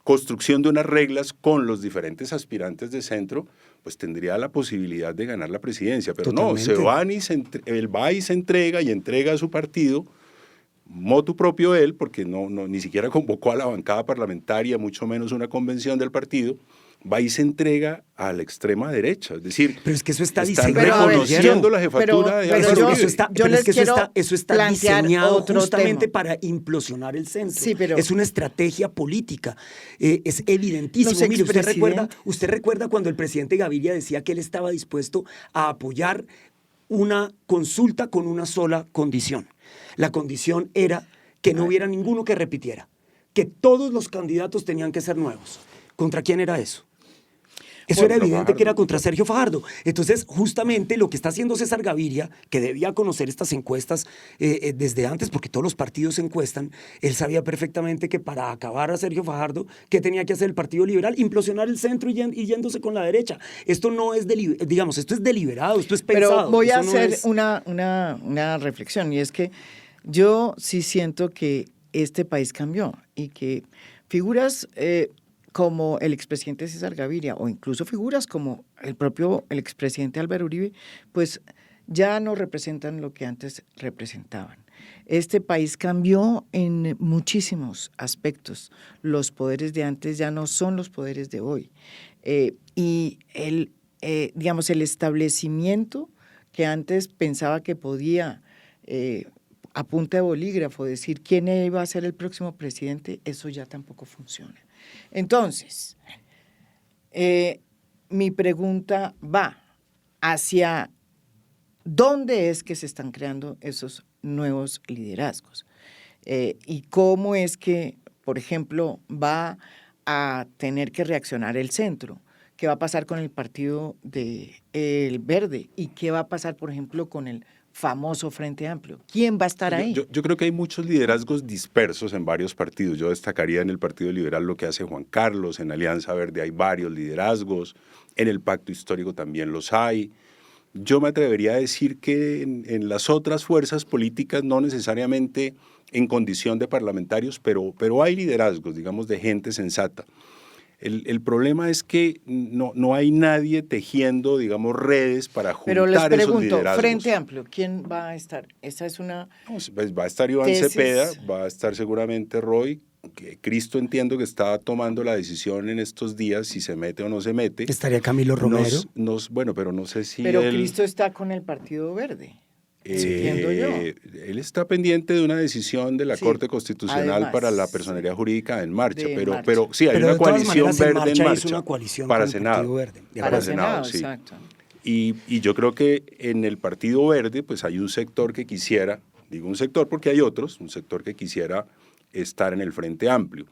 Speaker 3: construcción de unas reglas con los diferentes aspirantes de centro, pues tendría la posibilidad de ganar la presidencia. Pero no, él va y se entrega a su partido, motu propio él, porque ni siquiera convocó a la bancada parlamentaria, mucho menos una convención del partido, va y se entrega a la extrema derecha. Es decir,
Speaker 4: Pero es que eso está
Speaker 3: están
Speaker 4: diseñado,
Speaker 3: reconociendo
Speaker 4: Guillermo.
Speaker 3: la jefatura de
Speaker 1: pero
Speaker 3: Álvaro
Speaker 1: yo-
Speaker 3: Uribe.
Speaker 4: Eso está,
Speaker 1: yo
Speaker 4: pero
Speaker 1: les
Speaker 4: es que
Speaker 1: quiero
Speaker 4: eso está
Speaker 1: plantear
Speaker 4: diseñado
Speaker 1: otro
Speaker 4: justamente
Speaker 1: tema.
Speaker 4: para implosionar el centro.
Speaker 1: Sí, pero-
Speaker 4: es una estrategia política. Es evidentísimo.
Speaker 1: Los
Speaker 4: Mire,
Speaker 1: expresidentes.
Speaker 4: usted recuerda cuando el presidente Gaviria decía que él estaba dispuesto a apoyar una consulta con una sola condición. La condición era que no hubiera ninguno que repitiera, que todos los candidatos tenían que ser nuevos. ¿Contra quién era eso? Eso era
Speaker 3: Contra
Speaker 4: evidente que era
Speaker 3: Fajardo.
Speaker 4: contra Sergio Fajardo. Entonces, justamente lo que está haciendo César Gaviria, que debía conocer estas encuestas desde antes, porque todos los partidos encuestan, él sabía perfectamente que para acabar a Sergio Fajardo, ¿qué tenía que hacer el Partido Liberal? Implosionar el centro y yéndose con la derecha. Esto no es, digamos, esto es deliberado, esto es pensado.
Speaker 1: Pero voy a
Speaker 4: Eso no
Speaker 1: hacer
Speaker 4: es-
Speaker 1: una reflexión, y es que yo sí siento que este país cambió y que figuras como el expresidente César Gaviria o incluso figuras como el expresidente Álvaro Uribe, pues ya no representan lo que antes representaban. Este país cambió en muchísimos aspectos. Los poderes de antes ya no son los poderes de hoy. Y digamos, el establecimiento que antes pensaba que podía, a punta de bolígrafo, decir quién iba a ser el próximo presidente, eso ya tampoco funciona. Entonces, mi pregunta va hacia dónde es que se están creando esos nuevos liderazgos y cómo es que, por ejemplo, va a tener que reaccionar el centro. ¿Qué va a pasar con el partido del Verde? ¿Y qué va a pasar, por ejemplo, con el famoso Frente Amplio? ¿Quién va a estar ahí?
Speaker 3: Yo creo que hay muchos liderazgos dispersos en varios partidos. Yo destacaría en el Partido Liberal lo que hace Juan Carlos, en Alianza Verde hay varios liderazgos, en el Pacto Histórico también los hay. Yo me atrevería a decir que en las otras fuerzas políticas, no necesariamente en condición de parlamentarios, pero hay liderazgos, digamos, de gente sensata. El problema es que no hay nadie tejiendo, digamos, redes para juntar
Speaker 1: Pero les
Speaker 3: esos
Speaker 1: pregunto,
Speaker 3: liderazgos.
Speaker 1: Frente Amplio, ¿quién va a estar? Esa es una...
Speaker 3: Pues va a estar Iván
Speaker 1: Tesis.
Speaker 3: Cepeda, va a estar seguramente Roy, que Cristo entiendo que está tomando la decisión en estos días si se mete o no se mete.
Speaker 4: Estaría Camilo Romero.
Speaker 3: Bueno, pero no sé si
Speaker 1: Pero
Speaker 3: él...
Speaker 1: Cristo está con el Partido Verde. Entiendo yo.
Speaker 3: Él está pendiente de una decisión de la
Speaker 1: Sí,
Speaker 3: Corte Constitucional
Speaker 1: además,
Speaker 3: para la personalidad jurídica en marcha,
Speaker 1: de
Speaker 3: pero,
Speaker 1: marcha.
Speaker 3: pero sí, hay
Speaker 4: Pero
Speaker 3: una
Speaker 4: de todas
Speaker 3: coalición
Speaker 4: maneras, en
Speaker 3: verde
Speaker 4: marcha
Speaker 3: en
Speaker 4: hizo
Speaker 3: marcha
Speaker 4: una coalición
Speaker 3: para
Speaker 4: con el
Speaker 3: Senado.
Speaker 4: Partido Verde. De
Speaker 3: Para
Speaker 4: acuerdo.
Speaker 3: Senado, sí.
Speaker 1: Exacto.
Speaker 3: Y yo creo que en el Partido Verde pues hay un sector que quisiera, digo un sector porque hay otros, un sector que quisiera estar en el Frente Amplio.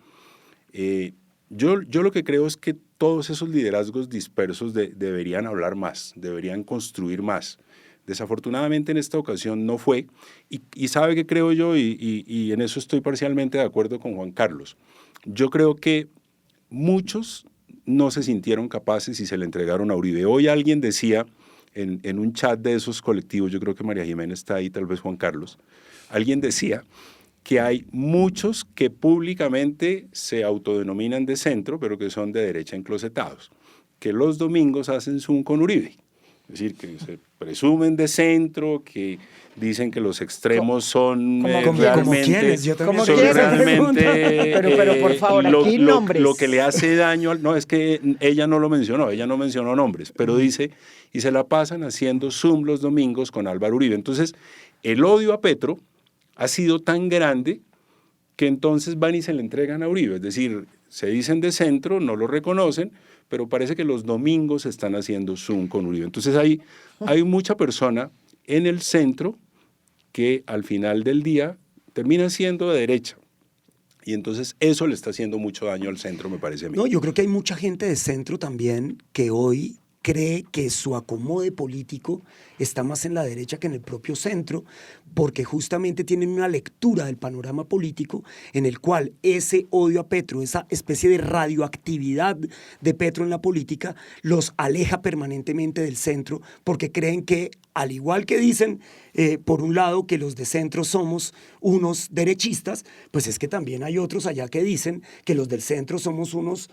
Speaker 3: Yo lo que creo es que todos esos liderazgos dispersos deberían hablar más, deberían construir más. Desafortunadamente en esta ocasión no fue, y sabe que creo yo, y en eso estoy parcialmente de acuerdo con Juan Carlos. Yo creo que muchos no se sintieron capaces y se le entregaron a Uribe. Hoy alguien decía en un chat de esos colectivos, yo creo que María Jimena está ahí, tal vez Juan Carlos, alguien decía que hay muchos que públicamente se autodenominan de centro, pero que son de derecha enclosetados, que los domingos hacen Zoom con Uribe, Es decir, que se presumen de centro, que dicen que los extremos son realmente...
Speaker 4: ¿quiénes? Yo también
Speaker 3: son
Speaker 1: ¿quiénes?
Speaker 3: realmente
Speaker 1: Pero por favor, aquí nombres.
Speaker 3: lo que le hace daño... No, es que ella no lo mencionó, ella no mencionó nombres, pero dice, y se la pasan haciendo Zoom los domingos con Álvaro Uribe. Entonces, el odio a Petro ha sido tan grande que entonces van y se le entregan a Uribe. Es decir, se dicen de centro, no lo reconocen, pero parece que los domingos están haciendo Zoom con Uribe. Entonces hay mucha persona en el centro que al final del día termina siendo de derecha. Y entonces eso le está haciendo mucho daño al centro, me parece a mí.
Speaker 4: No, yo creo que hay mucha gente de centro también que hoy cree que su acomode político está más en la derecha que en el propio centro, porque justamente tienen una lectura del panorama político en el cual ese odio a Petro, esa especie de radioactividad de Petro en la política, los aleja permanentemente del centro, porque creen que, al igual que dicen, por un lado, que los de centro somos unos derechistas, pues es que también hay otros allá que dicen que los del centro somos unos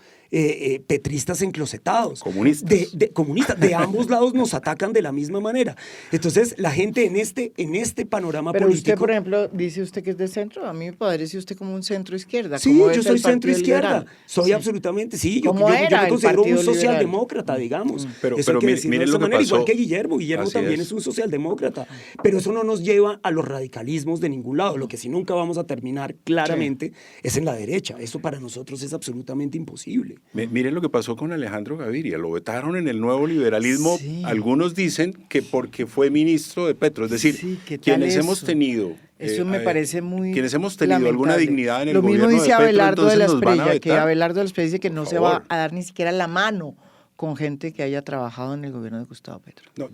Speaker 4: petristas enclosetados.
Speaker 3: Comunistas.
Speaker 4: Comunistas. De ambos lados nos atacan de la misma manera. Entonces, la gente en este panorama
Speaker 1: Pero
Speaker 4: político...
Speaker 1: usted, por ejemplo, dice usted que es de centro. A mí me parece usted como un centro-izquierda.
Speaker 4: Sí,
Speaker 1: como
Speaker 4: yo
Speaker 1: es
Speaker 4: soy
Speaker 1: el Partido
Speaker 4: centro-izquierda.
Speaker 1: Liberal.
Speaker 4: Soy
Speaker 1: Sí.
Speaker 4: absolutamente, sí. Yo
Speaker 1: ¿Cómo era
Speaker 4: me
Speaker 1: el
Speaker 4: considero un
Speaker 1: Partido Liberal?
Speaker 4: socialdemócrata, digamos.
Speaker 3: Pero
Speaker 4: Eso hay que
Speaker 3: mi-
Speaker 4: decirlo
Speaker 3: miren
Speaker 4: de
Speaker 3: lo
Speaker 4: esa
Speaker 3: que
Speaker 4: manera, igual
Speaker 3: pasó.
Speaker 4: que Guillermo. Guillermo
Speaker 3: Así
Speaker 4: también
Speaker 3: es.
Speaker 4: es un socialdemócrata. Pero eso no nos lleva a los radicalismos de ningún lado. Lo que sí nunca vamos a terminar claramente es en la derecha. Eso para nosotros es absolutamente imposible.
Speaker 3: Miren lo que pasó con Alejandro Gaviria, lo vetaron en el nuevo liberalismo.
Speaker 1: Sí.
Speaker 3: Algunos dicen que porque fue ministro de Petro, es decir,
Speaker 1: Sí, ¿qué tal
Speaker 3: quienes
Speaker 1: eso?
Speaker 3: hemos tenido...
Speaker 1: Eso me parece muy
Speaker 3: quienes hemos tenido alguna
Speaker 1: lamentable.
Speaker 3: dignidad en el
Speaker 1: Lo mismo
Speaker 3: gobierno
Speaker 1: dice
Speaker 3: de Petro,
Speaker 1: Abelardo de la
Speaker 3: entonces nos van a
Speaker 1: Espriella, que
Speaker 3: vetar.
Speaker 1: Abelardo de la Espriella dice que no
Speaker 3: Por
Speaker 1: se va
Speaker 3: favor.
Speaker 1: a dar ni siquiera la mano con gente que haya trabajado en el gobierno de Gustavo Petro.
Speaker 3: No,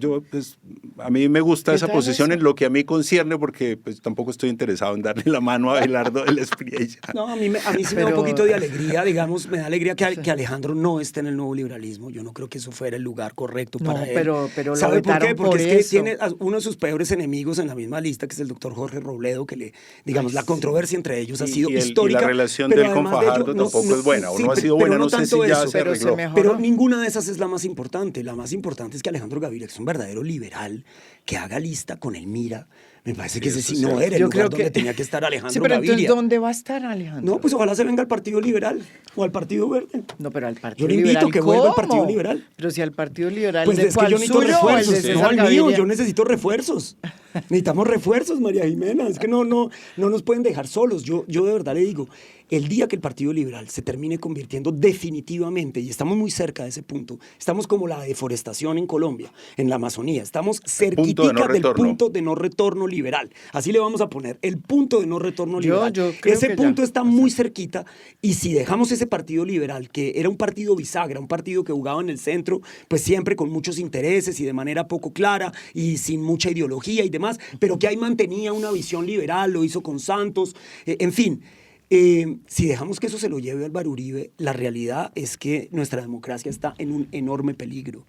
Speaker 3: a mí me gusta
Speaker 1: ¿Qué
Speaker 3: esa
Speaker 1: tal
Speaker 3: posición
Speaker 1: eso?
Speaker 3: en lo que a mí concierne, porque pues, tampoco estoy interesado en darle la mano a Abelardo de la Espriella.
Speaker 4: No, a mí sí me da un
Speaker 1: Pero-
Speaker 4: poquito de alegría, digamos, me da alegría que Alejandro no esté en el nuevo liberalismo. Yo no creo que eso fuera el lugar correcto
Speaker 1: No,
Speaker 4: para él.
Speaker 1: pero lo
Speaker 4: ¿Sabe por qué?
Speaker 1: vetaron
Speaker 4: Porque
Speaker 1: por
Speaker 4: es que
Speaker 1: eso.
Speaker 4: tiene a uno de sus peores enemigos en la misma lista, que es el doctor Jorge Robledo, que digamos, la controversia entre ellos ha sido histórica.
Speaker 3: Y la relación
Speaker 4: pero
Speaker 3: de él con
Speaker 4: además de ello,
Speaker 3: Fajardo tampoco es buena, o
Speaker 4: sí,
Speaker 3: no ha sido
Speaker 4: pero
Speaker 3: buena, no sé si
Speaker 4: tanto
Speaker 3: ya
Speaker 4: eso.
Speaker 3: se
Speaker 1: Pero se
Speaker 3: arregló.
Speaker 1: mejoró.
Speaker 4: Pero ninguna de esas es la más importante. La más importante es que Alejandro Gaviria, que es un verdadero liberal, que haga lista con el Mira. Me parece que ese
Speaker 3: eso
Speaker 4: sí
Speaker 3: es
Speaker 4: no
Speaker 3: cierto.
Speaker 4: era el
Speaker 1: Yo
Speaker 4: lugar
Speaker 1: creo
Speaker 4: donde
Speaker 1: que
Speaker 4: tenía que estar Alejandro
Speaker 1: Sí, pero
Speaker 4: Gaviria.
Speaker 1: entonces ¿dónde va a estar Alejandro?
Speaker 4: No, pues ojalá se venga al Partido Liberal o al Partido Verde.
Speaker 1: No, pero al Partido
Speaker 4: Yo le invito
Speaker 1: Liberal.
Speaker 4: que vuelva al
Speaker 1: ¿cómo?
Speaker 4: Partido Liberal.
Speaker 1: Pero si al Partido Liberal,
Speaker 4: Pues
Speaker 1: ¿de
Speaker 4: es que
Speaker 1: cuál?
Speaker 4: yo necesito
Speaker 1: ¿Suyo o el de
Speaker 4: refuerzos.
Speaker 1: César
Speaker 4: No, al mío,
Speaker 1: Gaviria?
Speaker 4: yo necesito refuerzos. Necesitamos refuerzos, María Jimena. Es que no nos pueden dejar solos. Yo de verdad le digo, el día que el Partido Liberal se termine convirtiendo definitivamente, y estamos muy cerca de ese punto, estamos como la deforestación en Colombia, en la Amazonía, estamos cerquitica
Speaker 3: punto de no
Speaker 4: del
Speaker 3: retorno.
Speaker 4: punto de no retorno liberal. Así le vamos a poner, el punto de no retorno liberal.
Speaker 1: yo creo
Speaker 4: Ese
Speaker 1: que
Speaker 4: punto
Speaker 1: ya.
Speaker 4: está muy cerquita, y si dejamos ese Partido Liberal, que era un partido bisagra, un partido que jugaba en el centro, pues siempre con muchos intereses y de manera poco clara y sin mucha ideología y demás, pero que ahí mantenía una visión liberal, lo hizo con Santos, en fin. Si dejamos que eso se lo lleve Álvaro Uribe, la realidad es que nuestra democracia está en un enorme peligro.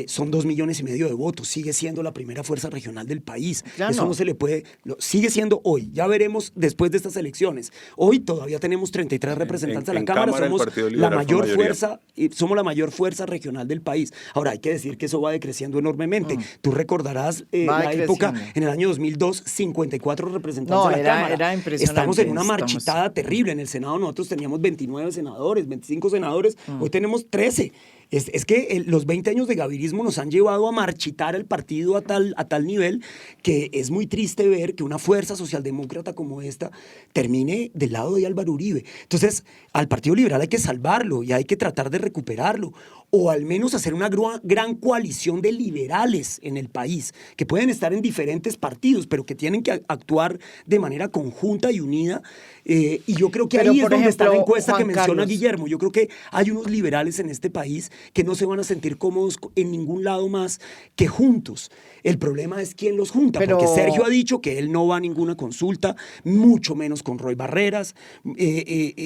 Speaker 4: Son 2,5 millones de votos, sigue siendo la primera fuerza regional del país.
Speaker 1: Ya
Speaker 4: Eso
Speaker 1: no.
Speaker 4: no se le puede, sigue siendo hoy, ya veremos después de estas elecciones. Hoy todavía tenemos 33 representantes a la
Speaker 3: en
Speaker 4: Cámara,
Speaker 3: Cámara el
Speaker 4: somos
Speaker 3: Partido
Speaker 4: la
Speaker 3: Liberal fue
Speaker 4: mayor
Speaker 3: mayoría.
Speaker 4: fuerza, somos la mayor fuerza regional del país. Ahora, hay que decir que eso va decreciendo enormemente. Tú recordarás
Speaker 1: Va
Speaker 4: la época,
Speaker 1: decreciendo.
Speaker 4: en el año 2002, 54 representantes
Speaker 1: No,
Speaker 4: a la
Speaker 1: era
Speaker 4: Cámara.
Speaker 1: impresionante.
Speaker 4: Estamos en una
Speaker 1: Estamos-
Speaker 4: marchitada terrible. En el Senado nosotros teníamos 29 senadores, 25 senadores, hoy tenemos 13. Es que los 20 años de gavirismo nos han llevado a marchitar el partido a tal nivel que es muy triste ver que una fuerza socialdemócrata como esta termine del lado de Álvaro Uribe. Entonces, al Partido Liberal hay que salvarlo y hay que tratar de recuperarlo, o al menos hacer una gran coalición de liberales en el país, que pueden estar en diferentes partidos, pero que tienen que actuar de manera conjunta y unida. Y yo creo que
Speaker 1: Pero,
Speaker 4: ahí es
Speaker 1: por
Speaker 4: donde está la
Speaker 1: ejemplo,
Speaker 4: encuesta que
Speaker 1: Juan
Speaker 4: menciona
Speaker 1: Carlos.
Speaker 4: Guillermo. Yo creo que hay unos liberales en este país que no se van a sentir cómodos en ningún lado más que juntos. El problema es quién los junta,
Speaker 1: Pero-
Speaker 4: porque Sergio ha dicho que él no va a ninguna consulta, mucho menos con Roy Barreras.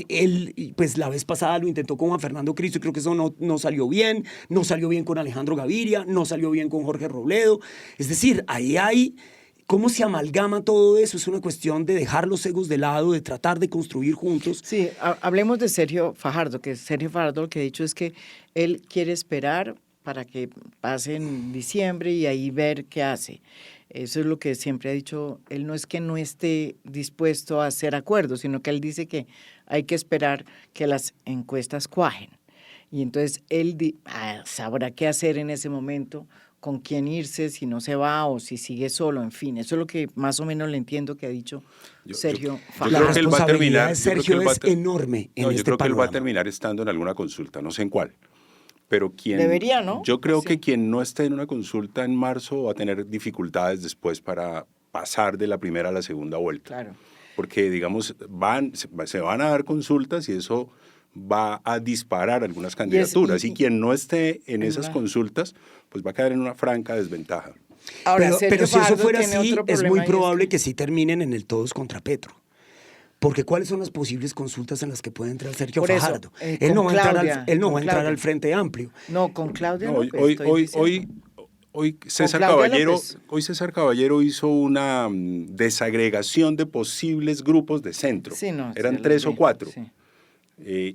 Speaker 4: Él, pues la vez pasada lo intentó con Juan Fernando Cristo y creo que eso no salió bien. No salió bien con Alejandro Gaviria, no salió bien con Jorge Robledo. Es decir, ahí hay... ¿Cómo se amalgama todo eso? Es una cuestión de dejar los egos de lado, de tratar de construir juntos.
Speaker 1: Sí, hablemos de Sergio Fajardo, que Sergio Fajardo lo que ha dicho es que él quiere esperar para que pase en diciembre y ahí ver qué hace. Eso es lo que siempre ha dicho. Él no es que no esté dispuesto a hacer acuerdos, sino que él dice que hay que esperar que las encuestas cuajen. Y entonces él sabrá qué hacer en ese momento, con quién irse, si no se va o si sigue solo, en fin. Eso es lo que más o menos le entiendo que ha dicho Sergio Fajardo.
Speaker 4: La responsabilidad de Sergio es enorme en este
Speaker 3: Yo creo que él va a
Speaker 4: panorama.
Speaker 3: terminar estando en alguna consulta, no sé en cuál. Pero
Speaker 1: Debería, ¿no?
Speaker 3: Yo creo
Speaker 1: Sí.
Speaker 3: que quien no esté en una consulta en marzo va a tener dificultades después para pasar de la primera a la segunda vuelta.
Speaker 1: Claro.
Speaker 3: Porque, digamos, se van a dar consultas y eso va a disparar algunas candidaturas. Y quien no esté en esas consultas, pues va a quedar en una franca desventaja.
Speaker 1: Ahora,
Speaker 4: Pero si eso
Speaker 1: Fajardo
Speaker 4: fuera
Speaker 1: tiene
Speaker 4: así,
Speaker 1: otro
Speaker 4: es
Speaker 1: problema,
Speaker 4: muy
Speaker 1: y
Speaker 4: probable que sí terminen en el todos contra Petro. Porque ¿cuáles son las posibles consultas en las que puede entrar Sergio
Speaker 1: Por eso,
Speaker 4: Fajardo?
Speaker 1: con
Speaker 4: Él no va
Speaker 1: Claudia,
Speaker 4: a entrar,
Speaker 1: con Claudia.
Speaker 4: al Frente Amplio.
Speaker 1: No, con Claudia
Speaker 3: No,
Speaker 1: López. estoy diciendo.
Speaker 3: hoy César
Speaker 1: Claudia
Speaker 3: Caballero,
Speaker 1: López.
Speaker 3: hoy César Caballero hizo una desagregación de posibles grupos de centro.
Speaker 1: Sí, no,
Speaker 3: Eran
Speaker 1: se
Speaker 3: 3
Speaker 1: lo
Speaker 3: o
Speaker 1: vi,
Speaker 3: 4.
Speaker 1: sí.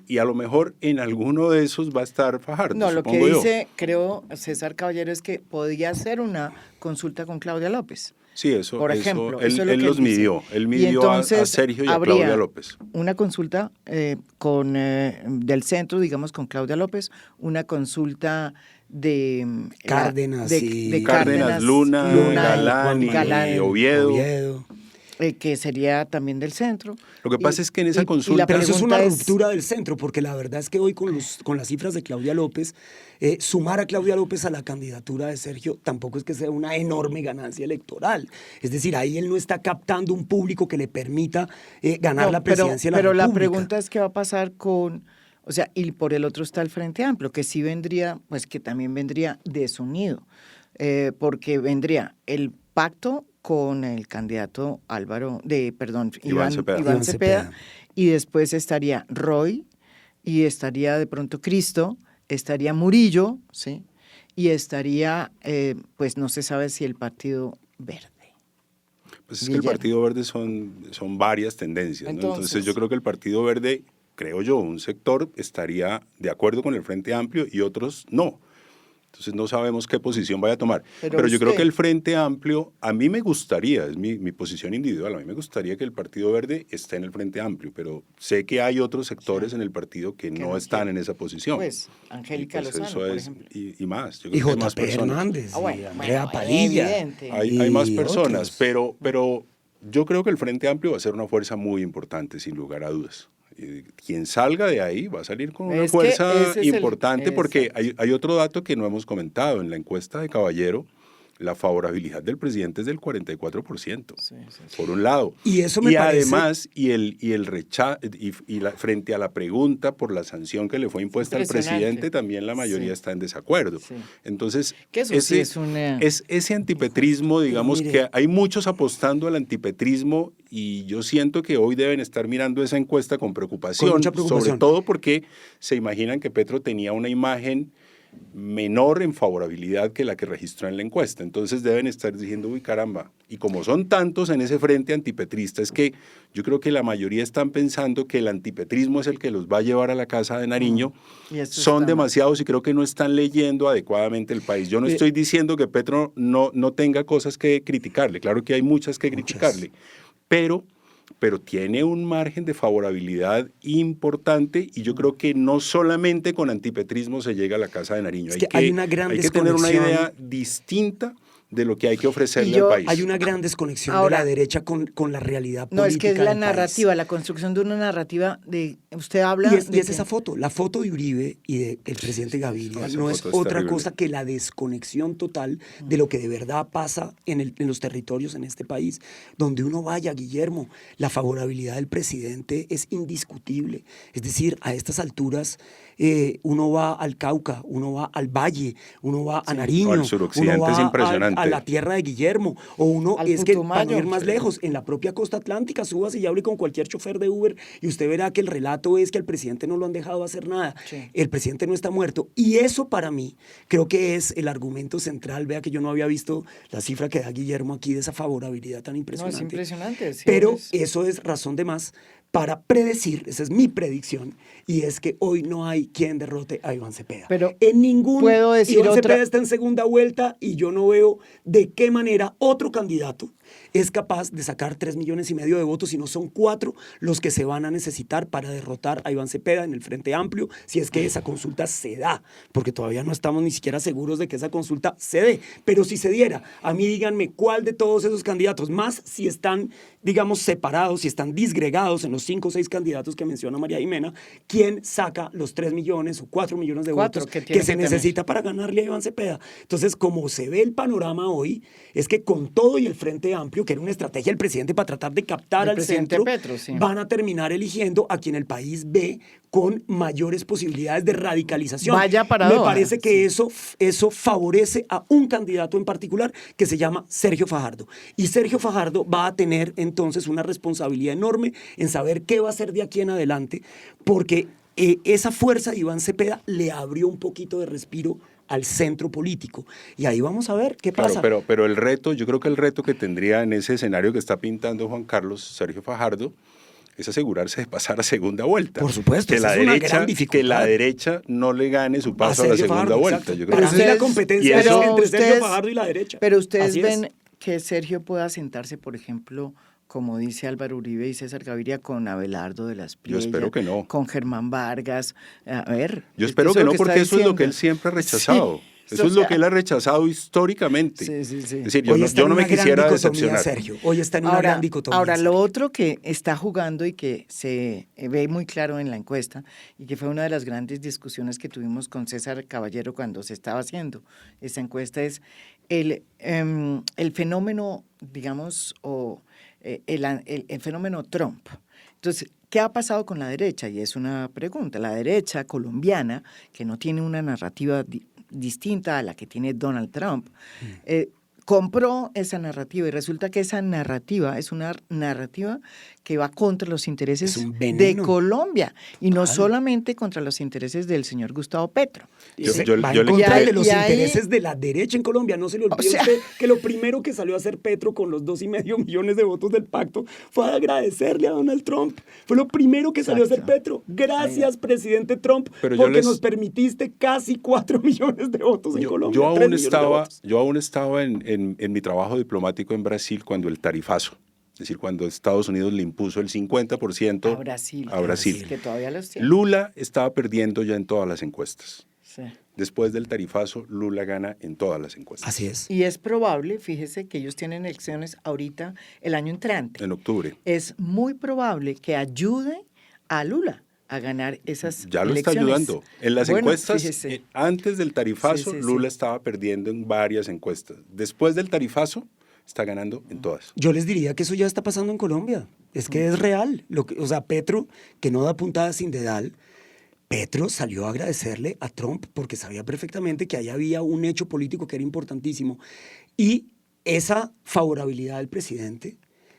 Speaker 3: Y a lo mejor en alguno de esos va a estar Fajardo,
Speaker 1: No, lo que
Speaker 3: supongo yo.
Speaker 1: dice, creo, César Caballero es que podía hacer una consulta con Claudia López.
Speaker 3: Sí, eso,
Speaker 1: Por ejemplo,
Speaker 3: él,
Speaker 1: eso es lo
Speaker 3: él
Speaker 1: que
Speaker 3: los
Speaker 1: dice.
Speaker 3: midió. Él
Speaker 1: Y
Speaker 3: midió
Speaker 1: entonces
Speaker 3: a Sergio y a
Speaker 1: habría
Speaker 3: Claudia López.
Speaker 1: una consulta del centro, digamos, con Claudia López, una consulta de
Speaker 4: Cárdenas y-
Speaker 1: de
Speaker 3: Cárdenas, Luna, Galán y Oviedo.
Speaker 1: Que sería también del centro.
Speaker 3: Lo que pasa es que en esa
Speaker 1: y
Speaker 3: consulta-
Speaker 1: la
Speaker 4: Pero eso es una
Speaker 1: pregunta
Speaker 4: ruptura del centro, porque la verdad es que hoy con las cifras de Claudia López, sumar a Claudia López a la candidatura de Sergio tampoco es que sea una enorme ganancia electoral. Es decir, ahí él no está captando un público que le permita ganar
Speaker 1: No,
Speaker 4: la presidencia
Speaker 1: pero
Speaker 4: de la
Speaker 1: la
Speaker 4: República.
Speaker 1: pregunta es qué va a pasar con, o sea, y por el otro está el Frente Amplio, que sí vendría, pues que también vendría desunido, porque vendría el pacto con el candidato
Speaker 3: Iván Cepeda.
Speaker 4: Iván Cepeda.
Speaker 1: y después estaría Roy, y estaría de pronto Cristo, estaría Murillo, ¿sí? Y estaría, pues no se sabe si el Partido Verde.
Speaker 3: Pues es que el
Speaker 1: Guillermo.
Speaker 3: Partido Verde son varias tendencias, ¿no? Entonces yo creo que el Partido Verde, creo yo, un sector estaría de acuerdo con el Frente Amplio y otros no. Entonces no sabemos qué posición vaya a tomar. Pero yo creo
Speaker 1: usted-
Speaker 3: que el Frente Amplio, a mí me gustaría, es mi posición individual, a mí me gustaría que el Partido Verde esté en el Frente Amplio, pero sé que hay otros sectores en el partido que no
Speaker 1: no
Speaker 3: están
Speaker 1: quieren.
Speaker 3: en esa posición.
Speaker 1: Pues, Angélica
Speaker 3: Y pues
Speaker 1: Lozano,
Speaker 3: eso
Speaker 1: por
Speaker 3: es,
Speaker 1: ejemplo.
Speaker 3: y más. Yo
Speaker 4: Y
Speaker 3: creo que hay más
Speaker 4: JP
Speaker 3: personas.
Speaker 4: Hernández, y
Speaker 1: Bueno,
Speaker 4: Andrea Padilla.
Speaker 1: evidente.
Speaker 3: Hay más
Speaker 4: y
Speaker 3: personas,
Speaker 4: otros.
Speaker 3: pero yo creo que el Frente Amplio va a ser una fuerza muy importante, sin lugar a dudas. Quien salga de ahí va a salir con una
Speaker 1: Es que
Speaker 3: fuerza
Speaker 1: ese es el-
Speaker 3: importante, porque
Speaker 1: exacto.
Speaker 3: hay otro dato que no hemos comentado. En la encuesta de Caballero, la favorabilidad del presidente es del 44%,
Speaker 1: Sí, sí, sí.
Speaker 3: por un lado.
Speaker 4: Y eso me parece-
Speaker 3: Además, el rechazo, frente a la pregunta por la sanción que le fue impuesta al
Speaker 1: Impresionante.
Speaker 3: presidente, también la mayoría
Speaker 1: Sí.
Speaker 3: está en desacuerdo.
Speaker 1: Sí.
Speaker 3: Entonces,
Speaker 1: Que eso sí es una-
Speaker 3: ese antipetrismo, digamos
Speaker 4: mire.
Speaker 3: que hay muchos apostando al antipetrismo y yo siento que hoy deben estar mirando esa encuesta con preocupación,
Speaker 4: Con mucha preocupación.
Speaker 3: sobre todo porque se imaginan que Petro tenía una imagen menor en favorabilidad que la que registró en la encuesta. Entonces deben estar diciendo, uy, caramba. Y como son tantos en ese frente antipetrista, es que yo creo que la mayoría están pensando que el antipetrismo es el que los va a llevar a la Casa de Nariño.
Speaker 1: Y eso
Speaker 3: Son
Speaker 1: está-
Speaker 3: demasiados y creo que no están leyendo adecuadamente el país. Yo no estoy diciendo que Petro no tenga cosas que criticarle. Claro que hay muchas que criticarle. Pero tiene un margen de favorabilidad importante y yo creo que no solamente con antipetrismo se llega a la Casa de Nariño.
Speaker 4: Es que hay una gran
Speaker 3: hay que tener una
Speaker 4: desconexión.
Speaker 3: idea distinta de lo que hay que ofrecerle
Speaker 1: Y yo-
Speaker 3: al país.
Speaker 4: Hay una gran desconexión
Speaker 1: Ahora-
Speaker 4: de la derecha con la realidad política
Speaker 1: No, es que es la
Speaker 4: del país.
Speaker 1: narrativa, la construcción de una narrativa de, usted habla
Speaker 4: Y es
Speaker 1: de
Speaker 4: esa foto, la foto de Uribe y del presidente Gaviria
Speaker 3: esa
Speaker 4: no es
Speaker 3: foto es
Speaker 4: otra
Speaker 3: terrible.
Speaker 4: cosa que la desconexión total de lo que de verdad pasa en los territorios en este país. Donde uno vaya, Guillermo, la favorabilidad del presidente es indiscutible. Es decir, a estas alturas uno va al Cauca, uno va al Valle, uno va a Nariño,
Speaker 3: al suroccidente
Speaker 4: uno va
Speaker 3: es impresionante.
Speaker 4: a la tierra de Guillermo, o uno
Speaker 1: Al
Speaker 4: es que para
Speaker 1: Putumayo.
Speaker 4: no ir más lejos, en la propia costa atlántica, subas y hable con cualquier chofer de Uber y usted verá que el relato es que al presidente no lo han dejado hacer nada.
Speaker 1: Sí.
Speaker 4: El presidente no está muerto. Y eso para mí creo que es el argumento central. Vea que yo no había visto la cifra que da Guillermo aquí de esa favorabilidad tan
Speaker 1: No,
Speaker 4: impresionante.
Speaker 1: es impresionante. sí,
Speaker 4: Pero
Speaker 1: es-
Speaker 4: eso es razón de más para predecir, esa es mi predicción, y es que hoy no hay quien derrote a Iván Cepeda.
Speaker 1: Pero
Speaker 4: en ningún
Speaker 1: puedo decir
Speaker 4: Iván
Speaker 1: otra-
Speaker 4: Cepeda está en segunda vuelta y yo no veo de qué manera otro candidato es capaz de sacar 3,5 millones de votos, si no son 4 los que se van a necesitar para derrotar a Iván Cepeda en el Frente Amplio, si es que esa consulta se da, porque todavía no estamos ni siquiera seguros de que esa consulta se dé. Pero si se diera, a mí díganme cuál de todos esos candidatos, más si están, digamos, separados, si están disgregados en los 5 o 6 candidatos que menciona María Jimena, quién saca los 3 millones o 4 millones de
Speaker 1: 4
Speaker 4: votos
Speaker 1: que
Speaker 4: que
Speaker 1: tiene
Speaker 4: se
Speaker 1: que tener.
Speaker 4: necesita para ganarle a Iván Cepeda. Entonces, como se ve el panorama hoy, es que con todo y el Frente Amplio, que era una estrategia del presidente para tratar de captar
Speaker 1: El
Speaker 4: al
Speaker 1: presidente
Speaker 4: centro,
Speaker 1: Petro, sí.
Speaker 4: van a terminar eligiendo a quien el país ve con mayores posibilidades de radicalización.
Speaker 1: Vaya paradoja,
Speaker 4: Me parece que
Speaker 1: sí.
Speaker 4: eso favorece a un candidato en particular que se llama Sergio Fajardo. Y Sergio Fajardo va a tener entonces una responsabilidad enorme en saber qué va a hacer de aquí en adelante, porque esa fuerza de Iván Cepeda le abrió un poquito de respiro al centro político. Y ahí vamos a ver qué pasa.
Speaker 3: Claro, pero el reto, yo creo que el reto que tendría en ese escenario que está pintando Juan Carlos Sergio Fajardo es asegurarse de pasar a segunda vuelta.
Speaker 4: Por supuesto,
Speaker 3: que
Speaker 4: esa
Speaker 3: la
Speaker 4: es una
Speaker 3: derecha,
Speaker 4: gran dificultad.
Speaker 3: que la derecha no le gane su paso a la
Speaker 4: Sergio
Speaker 3: segunda
Speaker 4: Fajardo,
Speaker 3: vuelta.
Speaker 4: exacto.
Speaker 3: Yo creo
Speaker 4: Pero
Speaker 3: que
Speaker 4: sí la
Speaker 1: ustedes-
Speaker 4: competencia
Speaker 3: y
Speaker 4: es
Speaker 3: eso-
Speaker 4: entre Sergio
Speaker 1: ustedes-
Speaker 4: Fajardo y la derecha.
Speaker 1: Pero ustedes
Speaker 4: Así
Speaker 1: ven
Speaker 4: es.
Speaker 1: que Sergio pueda sentarse, por ejemplo, como dice Álvaro Uribe y César Gaviria, con Abelardo de las
Speaker 3: Yo
Speaker 1: Priella,
Speaker 3: espero que no.
Speaker 1: con Germán Vargas. A ver.
Speaker 3: Yo
Speaker 1: es
Speaker 3: espero
Speaker 1: eso
Speaker 3: que
Speaker 1: lo
Speaker 3: no, porque
Speaker 1: está
Speaker 3: eso es lo que él
Speaker 1: diciendo.
Speaker 3: siempre ha rechazado.
Speaker 1: Sí,
Speaker 3: Eso
Speaker 1: o
Speaker 3: es lo
Speaker 1: sea,
Speaker 3: que él ha rechazado históricamente.
Speaker 1: Sí, sí, sí.
Speaker 3: Es decir, yo
Speaker 4: Hoy
Speaker 3: no,
Speaker 4: está
Speaker 3: yo
Speaker 4: en
Speaker 3: no me
Speaker 4: una gran
Speaker 3: quisiera
Speaker 4: dicotomía,
Speaker 3: decepcionar.
Speaker 4: Sergio. Hoy está en una gran dicotomía.
Speaker 1: Ahora, lo
Speaker 4: Sergio.
Speaker 1: otro que está jugando y que se ve muy claro en la encuesta, y que fue una de las grandes discusiones que tuvimos con César Caballero cuando se estaba haciendo esta encuesta, es el fenómeno, digamos, o el fenómeno Trump. Entonces, ¿qué ha pasado con la derecha? Y es una pregunta. La derecha colombiana, que no tiene una narrativa distinta a la que tiene Donald Trump, compró esa narrativa y resulta que esa narrativa es una narrativa que va contra los intereses
Speaker 4: Es un
Speaker 1: de
Speaker 4: veneno.
Speaker 1: Colombia y no
Speaker 4: Claro.
Speaker 1: solamente contra los intereses del señor Gustavo Petro.
Speaker 4: Va
Speaker 3: yo
Speaker 4: en
Speaker 3: le-
Speaker 4: contra
Speaker 1: y
Speaker 4: de los
Speaker 1: ahí-
Speaker 4: intereses de la derecha en Colombia. No se le olvide
Speaker 1: O sea-
Speaker 4: usted que lo primero que salió a hacer Petro con los 2,5 millones de votos del pacto fue agradecerle a Donald Trump. Fue lo primero que salió a hacer
Speaker 1: Exacto.
Speaker 4: Petro. Gracias, presidente Trump,
Speaker 3: Pero yo
Speaker 4: porque
Speaker 3: les-
Speaker 4: nos permitiste casi 4 millones de votos en Colombia.
Speaker 3: Yo
Speaker 4: 3
Speaker 3: aún
Speaker 4: millones de
Speaker 3: estaba,
Speaker 4: votos.
Speaker 3: yo aún estaba en mi trabajo diplomático en Brasil cuando el tarifazo, es decir, cuando Estados Unidos le impuso el 50%
Speaker 1: A Brasil.
Speaker 3: a Brasil.
Speaker 1: Que todavía los tiene.
Speaker 3: Lula estaba perdiendo ya en todas las encuestas.
Speaker 1: Sí.
Speaker 3: Después del tarifazo, Lula gana en todas las encuestas.
Speaker 4: Así es.
Speaker 1: Y es probable, fíjese que ellos tienen elecciones ahorita el año entrante.
Speaker 3: En octubre.
Speaker 1: Es muy probable que ayude a Lula a ganar esas
Speaker 3: Ya lo
Speaker 1: elecciones.
Speaker 3: está ayudando. En las
Speaker 1: Bueno,
Speaker 3: encuestas,
Speaker 1: fíjese.
Speaker 3: antes del tarifazo,
Speaker 1: Sí, sí,
Speaker 3: Lula
Speaker 1: sí.
Speaker 3: estaba perdiendo en varias encuestas. Después del tarifazo, está ganando en todas.
Speaker 4: Yo les diría que eso ya está pasando en Colombia. Es que es real. O sea, Petro, que no da puntada sin dedal, Petro salió a agradecerle a Trump porque sabía perfectamente que ahí había un hecho político que era importantísimo. Y esa favorabilidad del presidente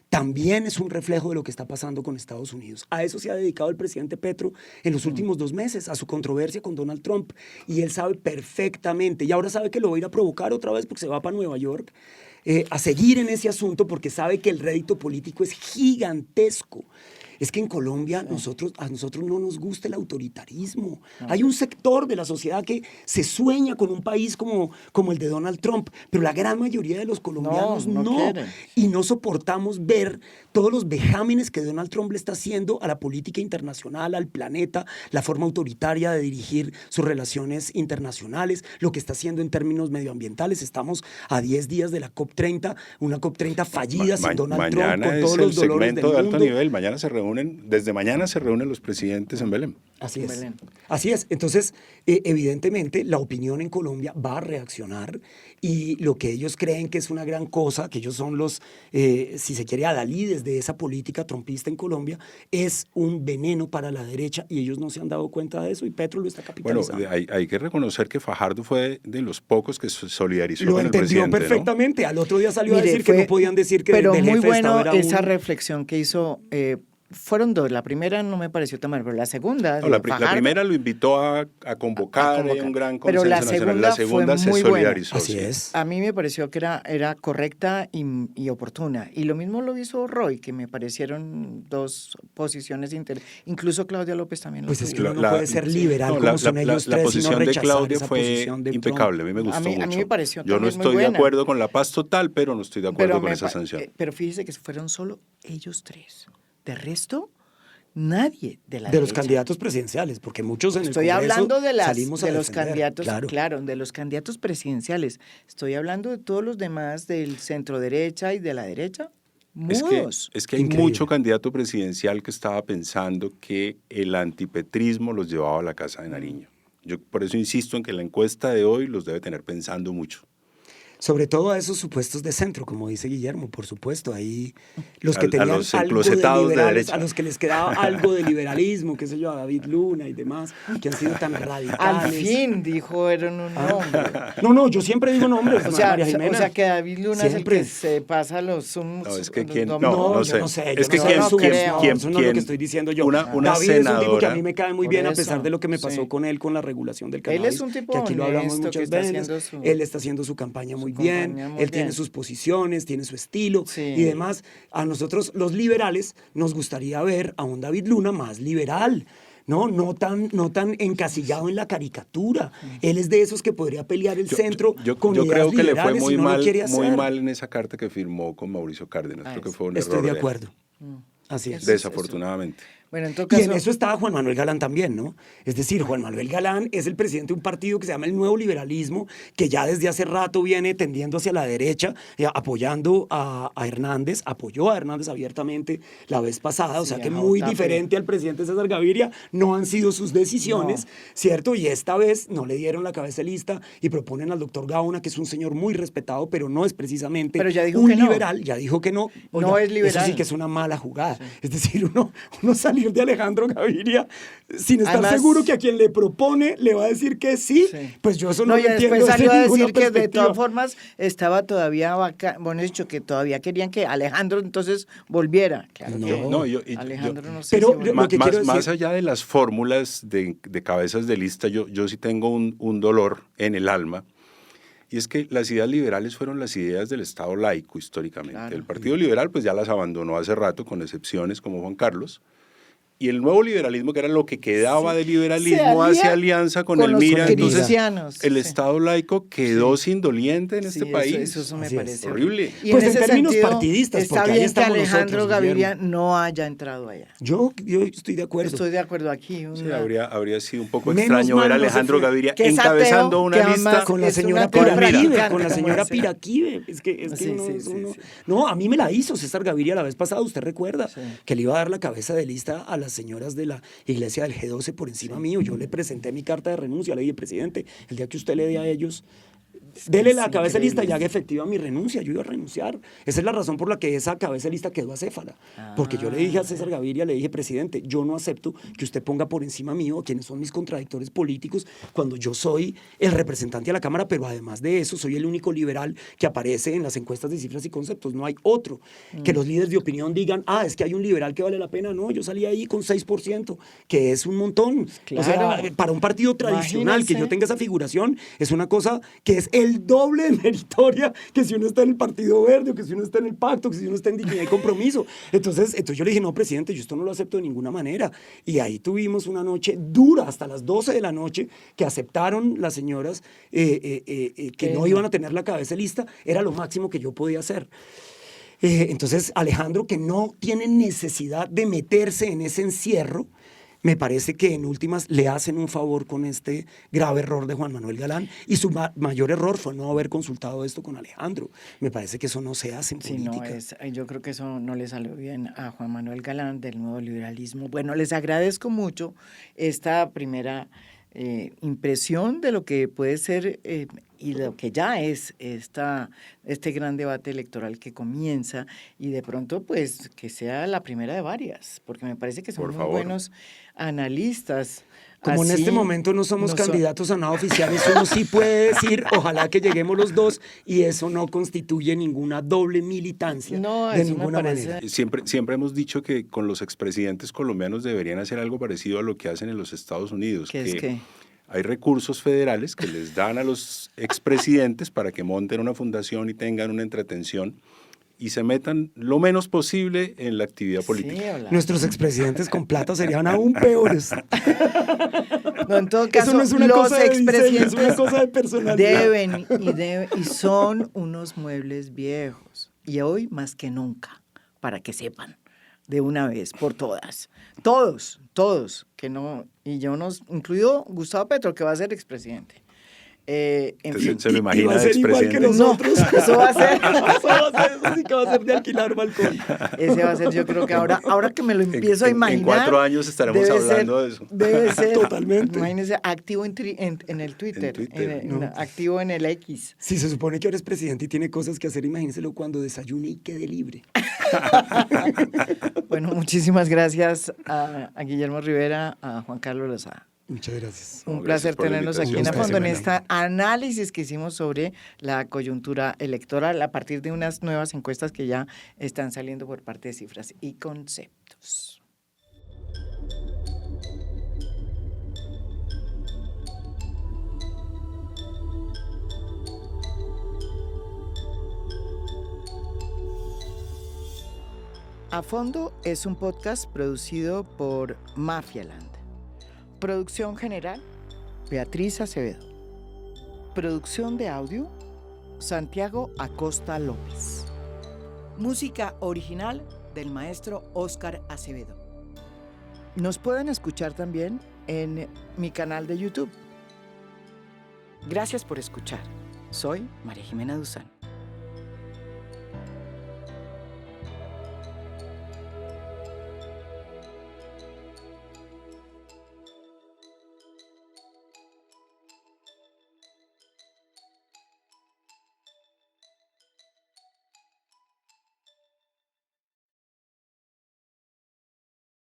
Speaker 4: también es un reflejo de lo que está pasando con Estados Unidos. A eso se ha dedicado el presidente Petro en los últimos 2 meses, a su controversia con Donald Trump. Y él sabe perfectamente, y ahora sabe que lo va a ir a provocar otra vez porque se va para Nueva York, a seguir en ese asunto porque sabe que el rédito político es gigantesco. Es que en Colombia a nosotros no nos gusta el autoritarismo. Hay un sector de la sociedad que se sueña con un país como el de Donald Trump, pero la gran mayoría de los colombianos
Speaker 1: No
Speaker 4: no.
Speaker 1: quieren.
Speaker 4: Y no soportamos ver todos los vejámenes que Donald Trump le está haciendo a la política internacional, al planeta, la forma autoritaria de dirigir sus relaciones internacionales, lo que está haciendo en términos medioambientales. Estamos a 10 días de la COP30, una COP30 fallida sin Donald Trump,
Speaker 3: Mañana
Speaker 4: con
Speaker 3: es
Speaker 4: todos
Speaker 3: el
Speaker 4: los dolores
Speaker 3: segmento
Speaker 4: del
Speaker 3: de alto
Speaker 4: mundo.
Speaker 3: nivel. Desde mañana se reúnen los presidentes en Belén.
Speaker 4: Así
Speaker 1: en
Speaker 4: es.
Speaker 1: Belén.
Speaker 4: Así es. Entonces, evidentemente, la opinión en Colombia va a reaccionar y lo que ellos creen que es una gran cosa, que ellos son los, si se quiere, adalides de esa política trumpista en Colombia, es un veneno para la derecha y ellos no se han dado cuenta de eso y Petro lo está
Speaker 3: Bueno,
Speaker 4: capitalizando.
Speaker 3: hay que reconocer que Fajardo fue de los pocos que se solidarizó
Speaker 4: Lo
Speaker 3: con el
Speaker 4: entendió
Speaker 3: presidente, ¿no?
Speaker 4: perfectamente. Al otro día salió a
Speaker 1: Mire,
Speaker 4: decir que no podían decir que
Speaker 1: pero
Speaker 4: del
Speaker 1: muy
Speaker 4: jefe
Speaker 1: bueno
Speaker 4: de Estado era
Speaker 1: esa
Speaker 4: uno.
Speaker 1: reflexión que hizo fueron dos. La primera no me pareció tan mal, pero la segunda.
Speaker 3: No, la primera lo invitó a convocar, un gran
Speaker 1: pero
Speaker 3: consenso
Speaker 1: la
Speaker 3: nacional. La segunda
Speaker 1: fue
Speaker 3: se
Speaker 1: muy
Speaker 3: solidarizó.
Speaker 4: Así
Speaker 3: sí.
Speaker 4: es.
Speaker 1: A mí me pareció que era correcta y oportuna. Y lo mismo lo hizo Roy, que me parecieron dos posiciones incluso Claudia López también lo
Speaker 4: Pues es que
Speaker 1: tuvo.
Speaker 4: uno no puede ser liberal
Speaker 3: No,
Speaker 4: como son ellos
Speaker 3: la
Speaker 4: tres, sino
Speaker 3: posición de
Speaker 4: rechazar
Speaker 3: Claudia
Speaker 4: esa
Speaker 3: fue
Speaker 4: posición de
Speaker 3: impecable, a mí me gustó mucho.
Speaker 1: A mí me pareció
Speaker 3: Yo no
Speaker 1: también muy
Speaker 3: estoy de
Speaker 1: buena.
Speaker 3: acuerdo con la paz total, pero no estoy de acuerdo con esa sanción.
Speaker 1: Pero fíjese que fueron solo ellos tres. De resto, nadie de la
Speaker 4: de los
Speaker 1: derecha.
Speaker 4: candidatos presidenciales, porque muchos en el
Speaker 1: Estoy
Speaker 4: Congreso
Speaker 1: hablando de
Speaker 4: salimos a
Speaker 1: los
Speaker 4: defender,
Speaker 1: candidatos,
Speaker 4: claro.
Speaker 1: claro, de los candidatos presidenciales. Estoy hablando de todos los demás del centro derecha y de la derecha. Mudos.
Speaker 3: Es que hay
Speaker 4: Increíble.
Speaker 3: mucho candidato presidencial que estaba pensando que el antipetrismo los llevaba a la Casa de Nariño. Yo por eso insisto en que la encuesta de hoy los debe tener pensando mucho.
Speaker 4: Sobre todo a esos supuestos de centro, como dice Guillermo, por supuesto, ahí los que
Speaker 3: A
Speaker 4: tenían
Speaker 3: los
Speaker 4: algo de
Speaker 3: enclosetados de
Speaker 4: liberales,
Speaker 3: derecha.
Speaker 4: a los que les quedaba algo de liberalismo, qué sé yo, a David Luna y demás, que han sido tan
Speaker 1: Al
Speaker 4: radicales.
Speaker 1: fin dijeron un nombre.
Speaker 4: No, yo siempre digo nombres, María Jimena.
Speaker 1: Que David Luna
Speaker 4: Siempre.
Speaker 1: es el que se pasa los zooms.
Speaker 3: No, es que
Speaker 1: los
Speaker 3: quién,
Speaker 1: dominó.
Speaker 3: no
Speaker 4: yo
Speaker 3: sé.
Speaker 4: no sé.
Speaker 3: Es
Speaker 4: yo
Speaker 3: que
Speaker 4: no sé
Speaker 3: quién,
Speaker 4: los zooms,
Speaker 1: creo.
Speaker 4: no, eso no es lo que estoy diciendo yo.
Speaker 3: Una
Speaker 4: David es un tipo que a
Speaker 3: senadora-
Speaker 4: mí me cae muy
Speaker 1: Por
Speaker 4: bien, a
Speaker 1: eso,
Speaker 4: pesar de lo que me pasó
Speaker 1: sí.
Speaker 4: con él, con la regulación del
Speaker 1: Él
Speaker 4: cannabis.
Speaker 1: es un tipo
Speaker 4: que aquí lo hablamos
Speaker 1: honesto, que
Speaker 4: muchas
Speaker 1: está
Speaker 4: veces.
Speaker 1: haciendo su-
Speaker 4: Él está haciendo su campaña muy bien,
Speaker 1: campaña muy
Speaker 4: él tiene
Speaker 1: bien.
Speaker 4: sus posiciones, tiene su estilo
Speaker 1: Sí.
Speaker 4: y demás. A nosotros, los liberales, nos gustaría ver a un David Luna más liberal. No tan encasillado en la caricatura. Él es de esos que podría pelear el centro con
Speaker 3: yo
Speaker 4: ideas
Speaker 3: creo que le fue
Speaker 4: liberales y
Speaker 3: muy
Speaker 4: no lo quiere
Speaker 3: muy
Speaker 4: hacer.
Speaker 3: mal en esa carta que firmó con Mauricio Cárdenas. Creo que fue un
Speaker 4: Estoy
Speaker 3: error
Speaker 4: de
Speaker 3: él.
Speaker 4: acuerdo. Así es.
Speaker 3: Desafortunadamente.
Speaker 1: Bueno, en todo
Speaker 4: Y
Speaker 1: caso,
Speaker 4: en eso estaba Juan Manuel Galán también, ¿no? Es decir, Juan Manuel Galán es el presidente de un partido que se llama el Nuevo Liberalismo, que ya desde hace rato viene tendiendo hacia la derecha, apoyando a Hernández, apoyó a Hernández abiertamente la vez pasada, o
Speaker 1: Sí,
Speaker 4: sea que
Speaker 1: a
Speaker 4: muy
Speaker 1: Jautatl.
Speaker 4: diferente al presidente César Gaviria, no han sido sus decisiones, ¿cierto? Y esta vez no le dieron la cabeza lista y proponen al doctor Gaona, que es un señor muy respetado, pero no es precisamente
Speaker 1: Pero ya dijo
Speaker 4: un
Speaker 1: que no.
Speaker 4: liberal, ya dijo que no.
Speaker 1: No es liberal.
Speaker 4: Eso sí que es una mala jugada. Es decir, uno salir de Alejandro Gaviria sin estar
Speaker 1: Además-
Speaker 4: seguro que a quien le propone le va a decir que sí, pues yo eso no,
Speaker 1: No,
Speaker 4: lo
Speaker 1: ya
Speaker 4: entiendo
Speaker 1: después salió
Speaker 4: desde
Speaker 1: a
Speaker 4: ninguna
Speaker 1: decir que de
Speaker 4: perspectiva.
Speaker 1: todas formas estaba todavía bueno, dicho que todavía querían que Alejandro entonces volviera. Claro
Speaker 4: No.
Speaker 1: que Alejandro no sé
Speaker 4: Pero
Speaker 1: si volverá.
Speaker 4: lo que quiero
Speaker 3: Más
Speaker 4: decir-
Speaker 3: allá de las fórmulas de cabezas de lista, yo sí tengo un dolor en el alma. Y es que las ideas liberales fueron las ideas del Estado laico históricamente.
Speaker 1: Claro.
Speaker 3: El Partido Liberal pues ya las abandonó hace rato, con excepciones como Juan Carlos. Y el nuevo liberalismo, que era lo que quedaba de liberalismo,
Speaker 1: Se alía
Speaker 3: hace alianza con
Speaker 1: con
Speaker 3: el
Speaker 1: los
Speaker 3: MIRA. Entonces,
Speaker 1: cristianos,
Speaker 3: el
Speaker 1: sí.
Speaker 3: Estado laico quedó sin doliente en
Speaker 1: Sí,
Speaker 3: este país.
Speaker 1: eso me
Speaker 4: Así es.
Speaker 1: parece
Speaker 3: Horrible.
Speaker 1: Y
Speaker 4: Pues
Speaker 1: en
Speaker 4: en
Speaker 1: ese
Speaker 4: términos
Speaker 1: sentido,
Speaker 4: partidistas,
Speaker 1: está
Speaker 4: porque ahí
Speaker 1: bien que
Speaker 4: estamos
Speaker 1: Alejandro
Speaker 4: nosotros,
Speaker 1: Gaviria
Speaker 4: Guillermo.
Speaker 1: no haya entrado allá.
Speaker 4: Yo estoy de acuerdo.
Speaker 1: Estoy de acuerdo aquí.
Speaker 3: Sí, habría sido un poco
Speaker 4: Menos
Speaker 3: extraño
Speaker 4: mal
Speaker 3: ver a
Speaker 4: no se
Speaker 3: Alejandro
Speaker 4: fue.
Speaker 3: Gaviria
Speaker 1: Que es ateo,
Speaker 3: encabezando
Speaker 1: que
Speaker 3: una
Speaker 1: además
Speaker 3: lista
Speaker 4: con la
Speaker 1: es
Speaker 4: señora
Speaker 1: una ateo
Speaker 4: Piraquive,
Speaker 1: practicante,
Speaker 4: con la
Speaker 1: como
Speaker 4: señora
Speaker 1: ese.
Speaker 4: Piraquive. Es que
Speaker 1: Sí,
Speaker 4: uno,
Speaker 1: sí, sí,
Speaker 4: uno-
Speaker 1: sí.
Speaker 4: No, a mí me la hizo César Gaviria la vez pasada, usted recuerda, que le iba a dar la cabeza de lista a las señoras de la iglesia del G12 por encima mío. Yo le presenté mi carta de renuncia, le dije, presidente, el día que usted le dé a ellos, dele la cabeza de lista y haga efectiva mi renuncia. Yo iba a renunciar. Esa es la razón por la que esa cabeza de lista quedó acéfala. Porque yo le dije a César Gaviria, le dije, presidente, yo no acepto que usted ponga por encima mío quienes son mis contradictores políticos cuando yo soy el representante a la Cámara, pero además de eso soy el único liberal que aparece en las encuestas de cifras y conceptos. No hay otro. Que los líderes de opinión digan, es que hay un liberal que vale la pena. No, yo salí ahí con 6%, que es un montón.
Speaker 1: Claro.
Speaker 4: O sea, para un partido tradicional, que yo
Speaker 1: Imagínense.
Speaker 4: tenga esa figuración, es una cosa que es el doble de meritoria que si uno está en el Partido Verde, o que si uno está en el Pacto, que si uno está en Dignidad y Compromiso. Entonces yo le dije, no, presidente, yo esto no lo acepto de ninguna manera. Y ahí tuvimos una noche dura, hasta las 12 de la noche, que aceptaron las señoras que no iban a tener la cabeza lista. Era lo máximo que yo podía hacer. Entonces, Alejandro, que no tiene necesidad de meterse en ese encierro, me parece que en últimas le hacen un favor con este grave error de Juan Manuel Galán, y su mayor error fue no haber consultado esto con Alejandro. Me parece que eso no se hace en
Speaker 1: Sí,
Speaker 4: política.
Speaker 1: yo creo que eso no le salió bien a Juan Manuel Galán del Nuevo Liberalismo. Bueno, les agradezco mucho esta primera impresión de lo que puede ser y lo que ya es este gran debate electoral que comienza y de pronto pues que sea la primera de varias, porque me parece que son
Speaker 3: Por
Speaker 1: muy
Speaker 3: favor.
Speaker 1: buenos analistas.
Speaker 4: Como en
Speaker 1: Así
Speaker 4: este momento no somos
Speaker 1: no son-
Speaker 4: candidatos a nada oficiales, uno sí puede decir, ojalá que lleguemos los dos, y eso no constituye ninguna doble militancia
Speaker 1: No,
Speaker 4: de
Speaker 1: eso me
Speaker 4: ninguna
Speaker 1: parece-
Speaker 4: manera.
Speaker 3: Siempre hemos dicho que con los expresidentes colombianos deberían hacer algo parecido a lo que hacen en los Estados Unidos,
Speaker 1: ¿Qué es qué?
Speaker 3: hay recursos federales que les dan a los expresidentes para que monten una fundación y tengan una entretención y se metan lo menos posible en la actividad política.
Speaker 1: Sí, hola.
Speaker 4: Nuestros expresidentes con plata serían aún peores.
Speaker 1: No, en todo caso,
Speaker 4: Eso no es una
Speaker 1: los
Speaker 4: cosa de diseño,
Speaker 1: expresidentes
Speaker 4: es una cosa de personalidad.
Speaker 1: deben y son unos muebles viejos. Y hoy más que nunca, para que sepan de una vez por todas. Todos, que no, y yo nos, incluido Gustavo Petro, que va a ser expresidente. En
Speaker 3: Entonces,
Speaker 1: fin.
Speaker 3: se lo
Speaker 4: Y
Speaker 3: imagina
Speaker 4: va a
Speaker 3: de
Speaker 4: ser igual que
Speaker 3: expresidente.
Speaker 4: nosotros.
Speaker 1: Eso va a ser.
Speaker 4: Eso sí que va a ser de alquilar balcón.
Speaker 1: Ese va a ser, yo creo que ahora que me lo empiezo a imaginar.
Speaker 3: En 4 años estaremos
Speaker 1: debe
Speaker 3: hablando
Speaker 1: ser-
Speaker 3: de eso.
Speaker 1: Debe ser.
Speaker 4: Totalmente.
Speaker 1: Imagínese, activo en el Twitter.
Speaker 3: En Twitter.
Speaker 4: No.
Speaker 1: Activo en el X.
Speaker 4: Si se supone que ahora es presidente y tiene cosas que hacer, imagínenselo cuando desayune y quede libre.
Speaker 1: Bueno, muchísimas gracias a Guillermo Rivera, a Juan Carlos Lozada.
Speaker 4: Muchas gracias.
Speaker 1: Un
Speaker 3: No,
Speaker 1: placer
Speaker 3: gracias por la
Speaker 1: tenerlos aquí en
Speaker 3: invitación.
Speaker 1: A Fondo en
Speaker 4: Ustedes,
Speaker 1: este análisis que hicimos sobre la coyuntura electoral a partir de unas nuevas encuestas que ya están saliendo por parte de Cifras y Conceptos. A Fondo es un podcast producido por Mafialand. Producción general, Beatriz Acevedo. Producción de audio, Santiago Acosta López. Música original del maestro Óscar Acevedo. Nos pueden escuchar también en mi canal de YouTube. Gracias por escuchar. Soy María Jimena Duzán.